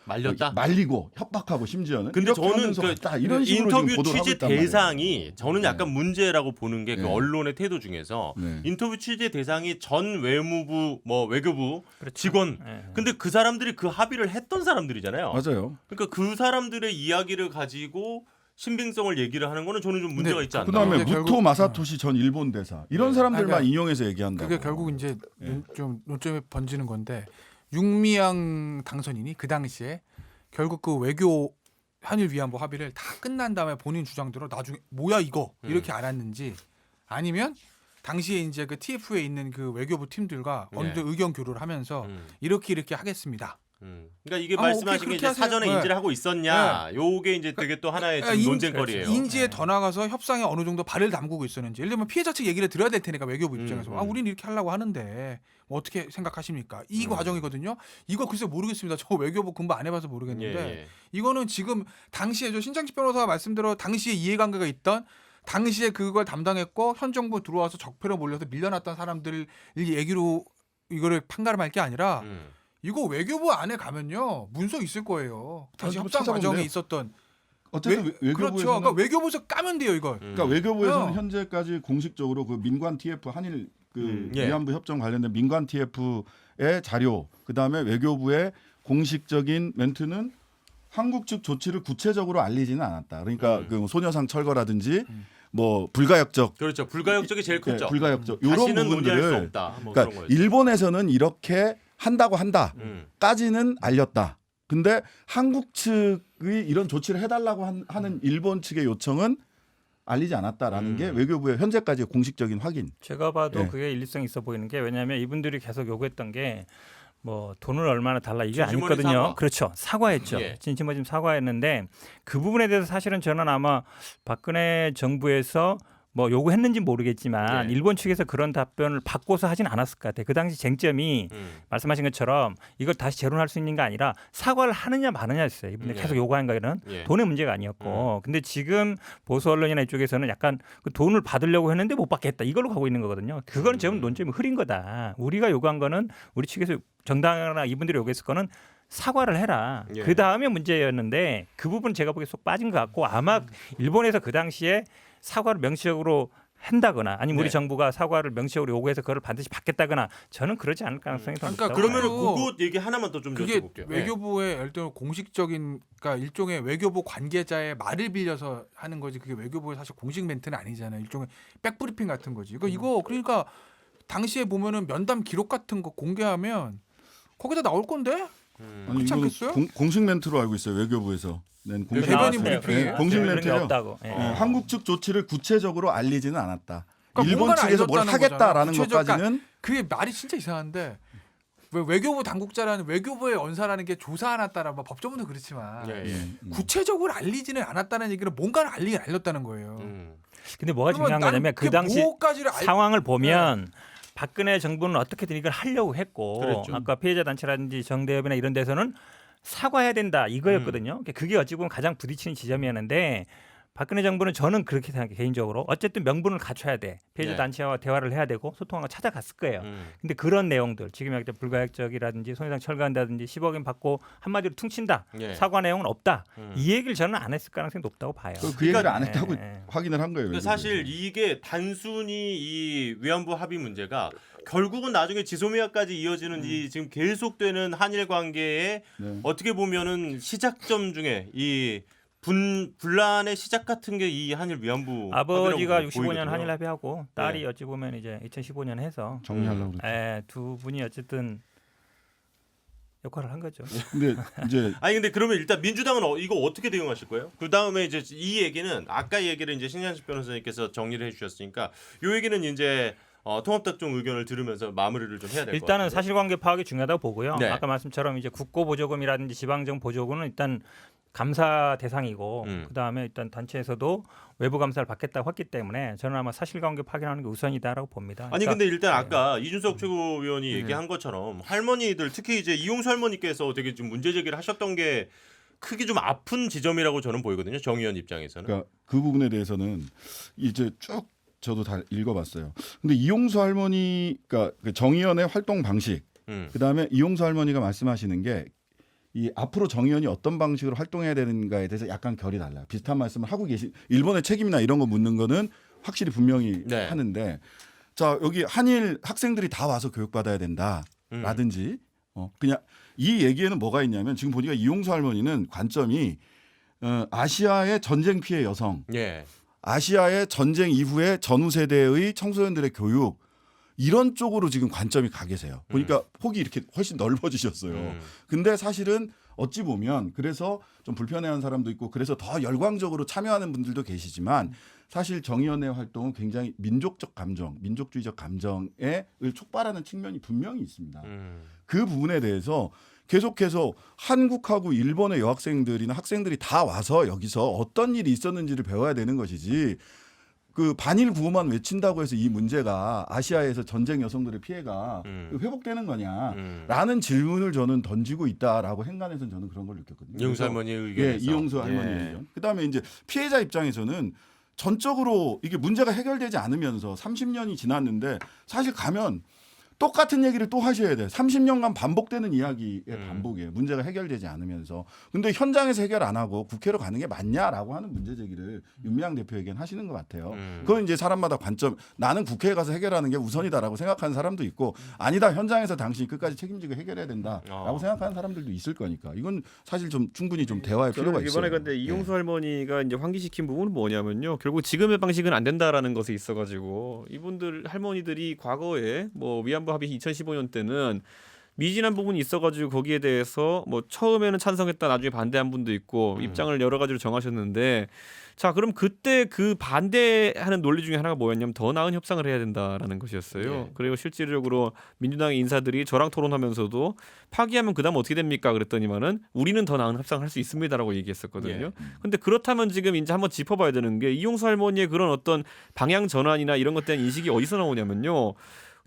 말렸다. 말리고 협박하고 심지어는 근데 이렇게 저는 하면서 그 딱 이런 식으로 지금 인터뷰 보도를 하고 취재 있단 말이에요. 대상이 저는 약간 문제라고 보는 게 그 네. 언론의 태도 중에서 네. 인터뷰 취재 대상이 전 외무부 뭐 외교부 그렇죠. 직원 예. 근데 그 사람들이 그 합의를 했던 사람들이잖아요. 맞아요. 그러니까 그 사람들의 이야기를 가지고 신빙성을 얘기를 하는 거는 저는 좀 문제가 네. 있지 않나. 그다음에 근데 무토 결국- 마사토시 전 일본 대사 이런 네. 사람들만 그러니까 인용해서 얘기한다. 그게 결국 이제 예. 좀 논점에 번지는 건데 윤미향 당선인이 그 당시에 결국 그 외교 한일 위안부 합의를 다 끝난 다음에 본인 주장대로 나중에 뭐야 이거 이렇게 알았는지 아니면 당시에 이제 그 TF에 있는 그 외교부 팀들과 어느 네. 정도 의견 교류를 하면서 음. 이렇게 하겠습니다. 그러니까 이게 아, 말씀하신 오케이, 게 그렇게 이제 하세요. 사전에 네. 인지를 하고 있었냐. 요게 이제 되게 또 하나의 지금 논쟁거리예요. 인지에 더 나가서 협상에 어느 정도 발을 담그고 있었는지. 예를 들면 피해자 측 얘기를 들어야 될 테니까 외교부 입장에서 아 우리는 이렇게 하려고 하는데 뭐 어떻게 생각하십니까? 이 과정이거든요. 이거 글쎄 모르겠습니다. 저 외교부 공부 안 해봐서 모르겠는데 예. 이거는 지금 당시에 저 신장식 변호사가 말씀대로 당시에 이해관계가 있던 당시에 그걸 담당했고 현 정부 들어와서 적폐로 몰려서 밀려났던 사람들 얘기로 이거를 판가름할 게 아니라 이거 외교부 안에 가면요 문서 있을 거예요. 당시 아, 협상 찾아보면 과정에 돼요. 있었던 어쨌든 외교부에서는 그렇죠. 그러니까 외교부에서 까면 돼요 이걸. 그러니까 외교부에서는 어. 현재까지 공식적으로 그 민관 TF 한일 그 예. 위안부 협정 관련된 민관 TF의 자료 그다음에 외교부의 공식적인 멘트는 한국 측 조치를 구체적으로 알리지는 않았다. 그러니까 그 소녀상 철거라든지 뭐 불가역적 그렇죠. 불가역적이 제일 예, 컸죠. 불가역적 이런 다시는 논의할 수 부분들을 없다. 뭐 그러니까 그런 거예요. 일본에서는 이렇게 한다고 음. 한다까지는 알렸다. 근데 한국 측이 이런 조치를 해달라고 하는 일본 측의 요청은 알리지 않았다라는 게 외교부의 현재까지의 공식적인 확인. 제가 봐도 예. 그게 일리성 있어 보이는 게 왜냐하면 이분들이 계속 요구했던 게 뭐 돈을 얼마나 달라 이게 진심어린 아니거든요. 사과. 그렇죠. 사과했죠. 예. 진심어린 사과했는데 그 부분에 대해서 사실은 저는 아마 박근혜 정부에서 뭐 요구했는지 모르겠지만 예. 일본 측에서 그런 답변을 받고서 하진 않았을 것 같아요. 그 당시 쟁점이 말씀하신 것처럼 이걸 다시 재론할 수 있는 게 아니라 사과를 하느냐 마느냐였어요. 이분들 예. 계속 요구한 거는 예. 돈의 문제가 아니었고, 근데 지금 보수 언론이나 이쪽에서는 약간 그 돈을 받으려고 했는데 못 받겠다 이걸로 가고 있는 거거든요. 그거는 지금 논점이 흐린 거다. 우리가 요구한 거는 우리 측에서 정당이나 이분들이 요구했을 거는 사과를 해라. 예. 그 다음에 문제였는데 그 부분 제가 보기에 속 빠진 것 같고 아마 일본에서 그 당시에 사과를 명시적으로 한다거나 아니면 우리 네. 정부가 사과를 명시적으로 요구해서 그걸 반드시 받겠다거나 저는 그러지 않을 가능성이 더 그러니까 높다고 그러면은 봐요. 그거 얘기 하나만 더 좀 그게 여쭤볼게요. 외교부의 예를 들어 공식적인 그러니까 일종의 외교부 관계자의 말을 빌려서 하는 거지 그게 외교부의 사실 공식 멘트는 아니잖아요. 일종의 백브리핑 같은 거지. 이거 그러니까 당시에 보면은 면담 기록 같은 거 공개하면 거기다 나올 건데 아니, 그렇지 이거는 않겠어요? 공식 멘트로 알고 있어요. 외교부에서 낸 공식 대변인 멘트. 브리핑이에요? 네, 공식 그런 게 멘트요. 없다고. 예. 한국 측 조치를 구체적으로 알리지는 않았다. 그러니까 일본 뭔가를 측에서 뭘 알렸다는 하겠다라는 거잖아. 것까지는 그게 말이 진짜 이상한데 왜 외교부 당국자라는 외교부의 언사라는 게 조사 안 했다라 뭐 법조문도 그렇지만 예, 예. 구체적으로 알리지는 않았다는 얘기는 뭔가를 알리긴 알렸다는 거예요. 근데 뭐가 그러면 중요한 나는 거냐면 그 그게 당시 뭐까지를 상황을 보면 박근혜 정부는 어떻게든 이걸 하려고 했고 그랬죠. 아까 피해자 단체라든지 정대협이나 이런 데서는 사과해야 된다 이거였거든요. 그게 어찌 보면 가장 부딪히는 지점이었는데 박근혜 정부는 저는 그렇게 생각해요. 개인적으로 어쨌든 명분을 갖춰야 돼. 피해자 네. 단체와 대화를 해야 되고 소통하고 찾아갔을 거예요. 근데 그런 내용들 지금 약간 불가역적이라든지 손해상 철거한다든지 10억엔 받고 한마디로 퉁친다. 예. 사과 내용은 없다. 이 얘기를 저는 안 했을 가능성이 높다고 봐요. 그 얘기를 안 예, 했다고 예. 확인을 한 거예요. 근데 사실 이게 단순히 이 위안부 합의 문제가 결국은 나중에 지소미아까지 이어지는 이 지금 계속되는 한일 관계에 네. 어떻게 보면은 시작점 중에 이 분란의 시작 같은 게 이 한일 위안부 아버지가 합의라고 65년 보이거든요. 한일 합의하고 딸이 어찌 보면 이제 2015년 해서 정리하려고 그랬죠. 두 분이 어쨌든 역할을 한 거죠. 근데 이제 아니 근데 그러면 일단 민주당은 이거 어떻게 대응하실 거예요? 그 다음에 이제 이 얘기는 아까 얘기를 이제 신현식 변호사님께서 정리를 해주셨으니까 요 얘기는 이제 통합당 쪽 의견을 들으면서 마무리를 좀 해야 될 것 같아요. 일단은 사실관계 파악이 중요하다고 보고요. 네. 아까 말씀처럼 이제 국고보조금이라든지 지방정 보조금은 일단 감사 대상이고 그다음에 일단 단체에서도 외부 감사를 받겠다고 했기 때문에 저는 아마 사실관계 확인하는 게 우선이다라고 봅니다. 아니 그러니까 근데 일단 아까 이준석 최고위원이 얘기한 것처럼 할머니들 특히 이제 이용수 할머니께서 되게 좀 문제 제기를 하셨던 게 크게 좀 아픈 지점이라고 저는 보이거든요. 정 의원 입장에서는. 그러니까 그 부분에 대해서는 이제 쭉 저도 다 읽어봤어요. 근데 이용수 할머니, 그러니까 정의연의 활동 방식, 그다음에 이용수 할머니가 말씀하시는 게 이 앞으로 정의연이 어떤 방식으로 활동해야 되는가에 대해서 약간 결이 달라요. 비슷한 말씀을 하고 계신 일본의 책임이나 이런 거 묻는 거는 확실히 분명히 네. 하는데 자 여기 한일 학생들이 다 와서 교육받아야 된다라든지 그냥 이 얘기에는 뭐가 있냐면 지금 보니까 이용수 할머니는 관점이 아시아의 전쟁 피해 여성, 예. 아시아의 전쟁 이후의 전후 세대의 청소년들의 교육 이런 쪽으로 지금 관점이 가 계세요. 보니까 폭이 이렇게 훨씬 넓어지셨어요. 근데 사실은 어찌 보면 그래서 좀 불편해하는 사람도 있고 그래서 더 열광적으로 참여하는 분들도 계시지만 사실 정의연의 활동은 굉장히 민족적 감정, 민족주의적 감정을 촉발하는 측면이 분명히 있습니다. 그 부분에 대해서 계속해서 한국하고 일본의 여학생들이나 학생들이 다 와서 여기서 어떤 일이 있었는지를 배워야 되는 것이지 그 반일 구호만 외친다고 해서 이 문제가 아시아에서 전쟁 여성들의 피해가 회복되는 거냐라는 질문을 저는 던지고 있다라고 행간에서는 저는 그런 걸 느꼈거든요. 이용수 할머니의 의견에서. 예, 이용수 할머니의 예. 의견. 그다음에 이제 피해자 입장에서는 전적으로 이게 문제가 해결되지 않으면서 30년이 지났는데 사실 가면 똑같은 얘기를 또 하셔야 돼요. 30년간 반복되는 이야기의 반복이에요. 문제가 해결되지 않으면서. 근데 현장에서 해결 안 하고 국회로 가는 게 맞냐라고 하는 문제 제기를 윤미향 대표에겐 하시는 것 같아요. 그건 이제 사람마다 관점. 나는 국회에 가서 해결하는 게 우선이다라고 생각하는 사람도 있고 아니다. 현장에서 당신이 끝까지 책임지고 해결해야 된다라고 생각하는 사람들도 있을 거니까. 이건 사실 좀 충분히 좀 대화의 필요가 저는 있어요. 이번에 근데 이용수 할머니가 이제 환기시킨 부분은 뭐냐면요. 결국 지금의 방식은 안 된다라는 것에 있어가지고 이분들 할머니들이 과거에 뭐 위안부 합의 2015년 때는 미진한 부분이 있어가지고 거기에 대해서 뭐 처음에는 찬성했다 나중에 반대한 분도 있고 입장을 여러 가지로 정하셨는데 자 그럼 그때 그 반대하는 논리 중에 하나가 뭐였냐면 더 나은 협상을 해야 된다라는 것이었어요. 네. 그리고 실질적으로 민주당의 인사들이 저랑 토론하면서도 파기하면 그다음 어떻게 됩니까? 그랬더니만은 우리는 더 나은 협상을 할 수 있습니다라고 얘기했었거든요. 근데 그렇다면 지금 이제 한번 짚어봐야 되는 게 이용수 할머니의 그런 어떤 방향 전환이나 이런 것에 대한 인식이 어디서 나오냐면요.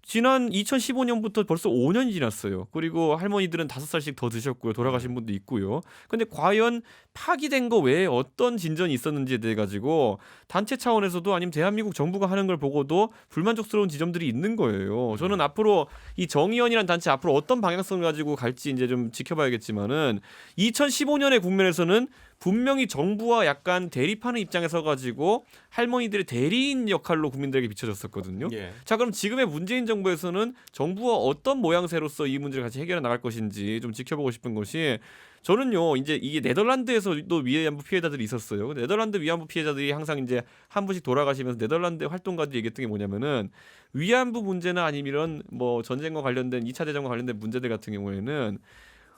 지난 2015년부터 벌써 5년이 지났어요. 그리고 할머니들은 5살씩 더 드셨고요. 돌아가신 분도 있고요. 근데 과연 파기된 거 외에 어떤 진전이 있었는지에 대해 가지고 단체 차원에서도 아니면 대한민국 정부가 하는 걸 보고도 불만족스러운 지점들이 있는 거예요. 저는 앞으로 이 정의연이라는 단체 앞으로 어떤 방향성을 가지고 갈지 이제 좀 지켜봐야겠지만은 2015년의 국면에서는 분명히 정부와 약간 대립하는 입장에서 가지고 할머니들의 대리인 역할로 국민들에게 비춰졌었거든요. 예. 자 그럼 지금의 문재인 정부에서는 정부와 어떤 모양새로서 이 문제를 같이 해결해 나갈 것인지 좀 지켜보고 싶은 것이 저는요 이제 이게 네덜란드에서도 위안부 피해자들이 있었어요. 네덜란드 위안부 피해자들이 항상 이제 한 분씩 돌아가시면서 네덜란드 활동가들이 얘기했던 게 뭐냐면은 위안부 문제나 아니면 이런 뭐 전쟁과 관련된 2차 대전과 관련된 문제들 같은 경우에는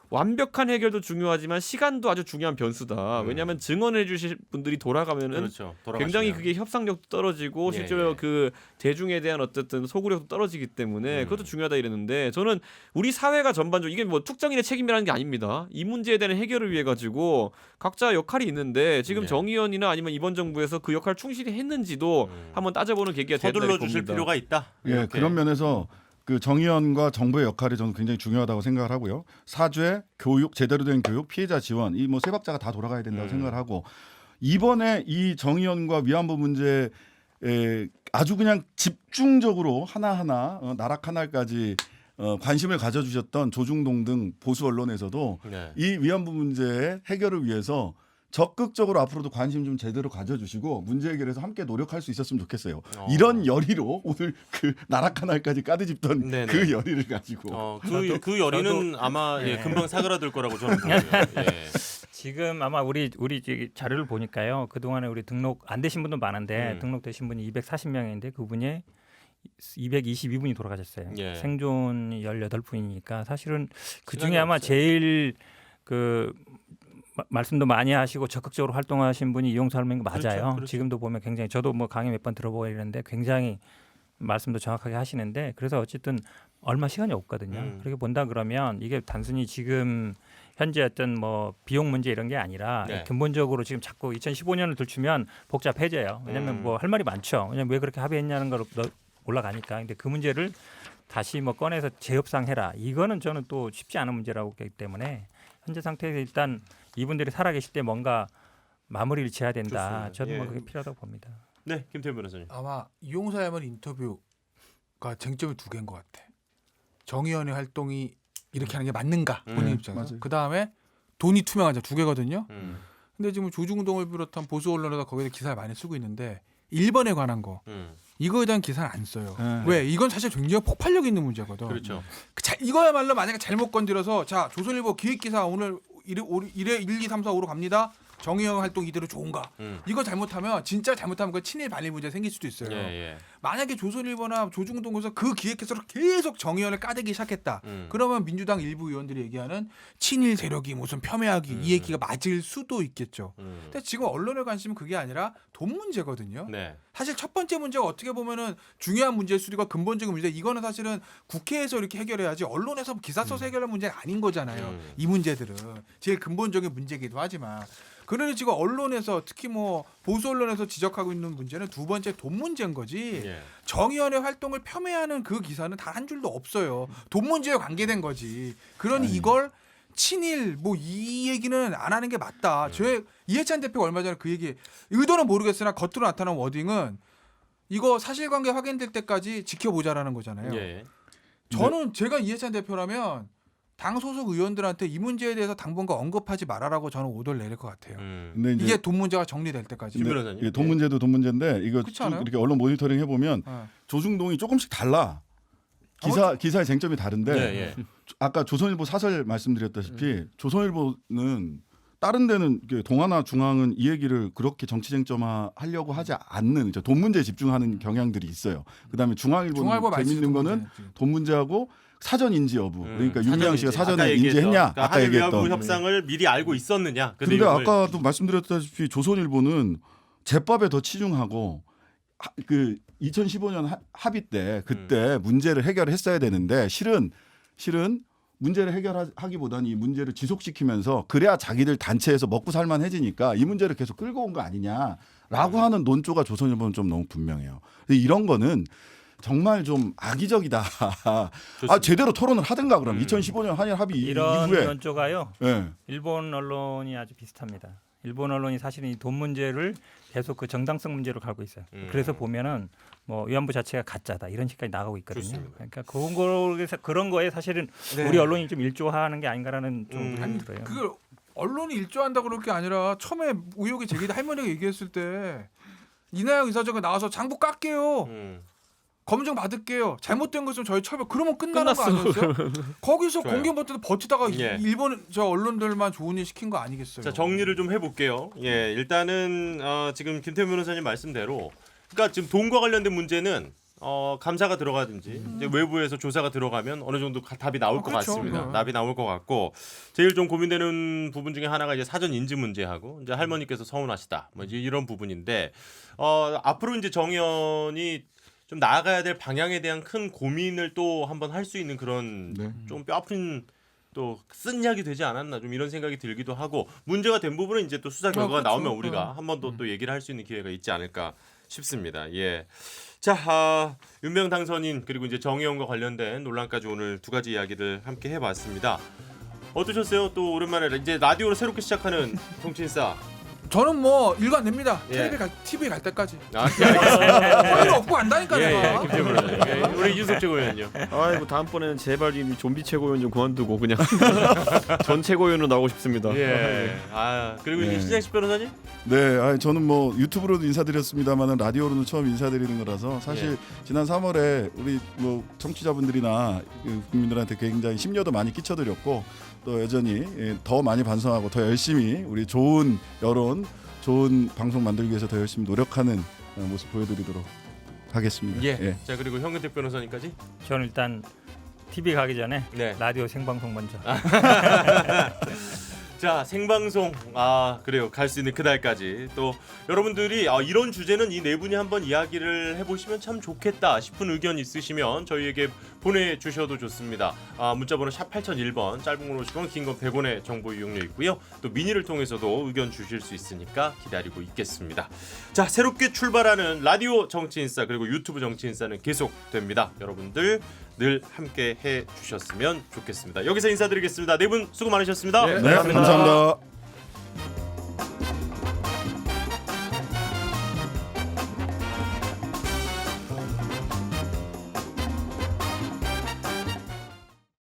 완벽한 해결도 중요하지만 시간도 아주 중요한 변수다. 왜냐하면 증언해 주실 분들이 돌아가면은 그렇죠. 굉장히 돌아가시면. 그게 협상력도 떨어지고 예, 실제로 예. 그 대중에 대한 어쨌든 소구력도 떨어지기 때문에 음. 그것도 중요하다 이랬는데 저는 우리 사회가 전반적으로 이게 뭐 특정인의 책임이라는 게 아닙니다. 이 문제에 대한 해결을 위해 가지고 각자 역할이 있는데 지금 예. 정의원이나 아니면 이번 정부에서 그 역할을 충실히 했는지,도 한번 따져보는 계기가 됐다 서둘러 주실 필요가 있다. 예, 이렇게. 그런 면에서 그 정의원과 정부의 역할이 저는 굉장히 중요하다고 생각을 하고요. 사죄, 교육, 제대로 된 교육, 피해자 지원, 이 뭐 세 박자가 다 돌아가야 된다고 생각을 하고 이번에 이 정의원과 위안부 문제에 아주 그냥 집중적으로 하나하나 나락 하나까지 관심을 가져주셨던 조중동 등 보수 언론에서도 네. 이 위안부 문제의 해결을 위해서 적극적으로 앞으로도 관심 좀 제대로 가져주시고 문제 해결에서 함께 노력할 수 있었으면 좋겠어요. 이런 열의로 오늘 그 나락 하나까지 까드집던 네네. 그 열의를 가지고 그 열의는 아마 예, 금방 사그라들 거라고 저는 보고요. 예. 지금 아마 우리 저기 자료를 보니까요. 그 동안에 우리 등록 안 되신 분도 많은데 등록되신 분이 240명인데 그분이 222분이 돌아가셨어요. 예. 생존이 18분이니까 사실은 그 시간이 중에 아마 없어요. 제일 그 말씀도 많이 하시고 적극적으로 활동하신 분이 이용수 할머니인 거 맞아요. 그렇죠, 그렇죠. 지금도 보면 굉장히 저도 뭐 강의 몇 번 들어보고 이랬는데 굉장히 말씀도 정확하게 하시는데 그래서 어쨌든 얼마 시간이 없거든요. 그렇게 본다 그러면 이게 단순히 지금 현재 어떤 뭐 비용 문제 이런 게 아니라 네. 근본적으로 지금 자꾸 2015년을 들추면 복잡해져요. 왜냐하면 뭐 할 말이 많죠. 왜냐면 왜 그렇게 합의했냐는 걸 올라가니까. 근데 그 문제를 다시 뭐 꺼내서 재협상해라. 이거는 저는 또 쉽지 않은 문제라고 보기 때문에 현재 상태에서 일단 이분들이 살아계실 때 뭔가 마무리를 지어야 된다. 좋습니다. 저도 예. 뭐 그게 필요하다고 봅니다. 네, 김태현 변호사님. 아마 이용사 할머니 인터뷰가 쟁점이 두 개인 것 같아. 정의원의 활동이 이렇게 하는 게 맞는가 본인 입장에서. 맞아요. 그 다음에 돈이 투명하자 두 개거든요. 음. 근데 지금 조중동을 비롯한 보수 언론에서 거기에 기사를 많이 쓰고 있는데 1번에 관한 거 이거에 대한 기사는 안 써요. 네. 왜? 이건 사실 굉장히 폭발력 있는 문제거든. 그렇죠. 이거야말로 만약에 잘못 건드려서 자 조선일보 기획기사 오늘 1, 2, 3, 4, 5로 갑니다. 정의영 활동 이대로 좋은가? 이거 잘못하면 진짜 잘못하면 그 친일 반일 문제 생길 수도 있어요. 예, 예. 만약에 조선일보나 조중동에서 그 기획해서 계속 정의연을 까대기 시작했다. 그러면 민주당 일부 의원들이 얘기하는 친일 세력이 무슨 폄훼하기 이 얘기가 맞을 수도 있겠죠. 근데 지금 언론의 관심은 그게 아니라 돈 문제거든요. 네. 사실 첫 번째 문제가 어떻게 보면은 중요한 문제일 수도 있고 근본적인 문제. 이거는 사실은 국회에서 이렇게 해결해야지 언론에서 기사 써서 해결할 문제는 아닌 거잖아요. 이 문제들은 제일 근본적인 문제이기도 하지만. 그러니 지금 언론에서 특히 뭐 보수 언론에서 지적하고 있는 문제는 두 번째 돈 문제인 거지. 예. 정의원의 활동을 폄훼하는 그 기사는 단 한 줄도 없어요. 돈 문제에 관계된 거지. 그러니 이걸 친일 뭐 이 얘기는 안 하는 게 맞다. 저 이해찬 대표가 얼마 전에 그 얘기 의도는 모르겠으나 겉으로 나타난 워딩은 이거 사실관계 확인될 때까지 지켜보자라는 거잖아요. 예. 저는 제가 이해찬 대표라면 당 소속 의원들한테 이 문제에 대해서 당분간 언급하지 말아라고 저는 오더를 내릴 것 같아요. 근데 이제 이게 돈 문제가 정리될 때까지. 김 변호사님. 이게 돈 문제도 돈 문제인데 이거 그렇지 쭉 않아요? 이렇게 언론 모니터링 해보면 어. 조중동이 조금씩 달라. 기사의 쟁점이 다른데 예, 예. 아까 조선일보 사설 말씀드렸다시피 조선일보는 다른 데는 이게 동아나 중앙은 이 얘기를 그렇게 정치 쟁점화하려고 하지 않는 이제 돈 문제에 집중하는 경향들이 있어요. 그다음에 중앙일보는 중앙일보 재밌는 거는 말씀 돈 문제하고 사전 인지 여부. 그러니까 사전 윤미향 씨가 인지. 사전에 아까 얘기했던, 인지했냐? 그러니까 아까 한일 얘기했던. 위안부 협상을 미리 알고 있었느냐? 그 근데 내용을. 아까도 말씀드렸다시피 조선일보는 제법에 더 치중하고 그 2015년 합의 때 그때 문제를 해결했어야 되는데 실은 문제를 해결하기보다는 이 문제를 지속시키면서 그래야 자기들 단체에서 먹고 살만해지니까 이 문제를 계속 끌고 온 거 아니냐라고 하는 논조가 조선일보는 좀 너무 분명해요. 이런 거는 정말 좀 악의적이다. 아 제대로 토론을 하든가 그럼 2015년 한일 합의 이런 이후에 연조가요. 예. 일본 언론이 아주 비슷합니다. 일본 언론이 사실은 이 돈 문제를 계속 그 정당성 문제로 갈고 있어요. 그래서 보면은 뭐 위안부 자체가 가짜다 이런 식까지 나가고 있거든요. 좋습니다. 그러니까 그런 거에 사실은 네. 우리 언론이 좀 일조하는 게 아닌가라는 좀 아니, 생각이 들어요. 그걸 언론이 일조한다고 그럴 게 아니라 처음에 의혹이 제기돼 할머니가 얘기했을 때 이나영 이사장이 나와서 장부 깎게요. 검증 받을게요. 잘못된 것은 저희 처벌. 그러면 끝나는 거 아니었어요? 거기서 좋아요. 공개 못해도 버티다가 예. 일본 저 언론들만 좋은 일 시킨 거 아니겠어요? 자, 정리를 좀 해볼게요. 예, 일단은 지금 김태현 변호사님 말씀대로, 그러니까 지금 돈과 관련된 문제는 감사가 들어가든지 이제 외부에서 조사가 들어가면 어느 정도 답이 나올 것 그렇죠. 같습니다. 답이 나올 것 같고 제일 좀 고민되는 부분 중에 하나가 이제 사전 인지 문제하고 이제 할머니께서 서운하시다 뭐 이제 이런 부분인데 앞으로 이제 정의연이 좀 나아가야 될 방향에 대한 큰 고민을 또 한번 할 수 있는 그런 네. 좀 뼈아픈 또 쓴 약이 되지 않았나 좀 이런 생각이 들기도 하고 문제가 된 부분은 이제 또 수사 결과가 그렇죠. 나오면 우리가 한 번 더 또 얘기를 할 수 있는 기회가 있지 않을까 싶습니다. 예. 자, 윤명 당선인 그리고 이제 정의원과 관련된 논란까지 오늘 두 가지 이야기를 함께 해봤습니다. 어떠셨어요? 또 오랜만에 이제 라디오로 새롭게 시작하는 정치인싸. 저는 뭐 일관 냅니다. 예. TV에 갈 때까지. 알겠습니다. 없고 간다니까 내가. 김태훈 의원님. 예, 우리 이준석 최고위원요. 아이고 다음번에는 제발 이 좀비 최고위원 좀 그만두고 그냥 전 최고위원으로 나오고 싶습니다. 예. 그리고 이제 예. 신장식 변호사님? 네, 저는 뭐 유튜브로도 인사드렸습니다만은 라디오로는 처음 인사드리는 거라서 사실 예. 지난 3월에 우리 뭐 청취자분들이나 국민들한테 굉장히 심려도 많이 끼쳐드렸고 또 여전히 더 많이 반성하고 더 열심히 우리 좋은 여론, 좋은 방송 만들기 위해서 더 열심히 노력하는 모습 보여드리도록 하겠습니다. 예. 자 그리고 현근택 변호사님까지. 저는 일단 TV 가기 전에 네. 라디오 생방송 먼저. 자 생방송 그래요 갈 수 있는 그날까지 또 여러분들이 이런 주제는 이 네 분이 한번 이야기를 해보시면 참 좋겠다 싶은 의견 있으시면 저희에게 보내주셔도 좋습니다. 문자번호 샵 8001번 짧은 건 50원 긴 건 100원의 정보 이용료 있고요. 또 미니를 통해서도 의견 주실 수 있으니까 기다리고 있겠습니다. 자 새롭게 출발하는 라디오 정치인싸 그리고 유튜브 정치인싸는 계속됩니다. 여러분들 늘 함께 해주셨으면 좋겠습니다. 여기서 인사드리겠습니다. 네 분 수고 많으셨습니다. 예. 네, 감사합니다.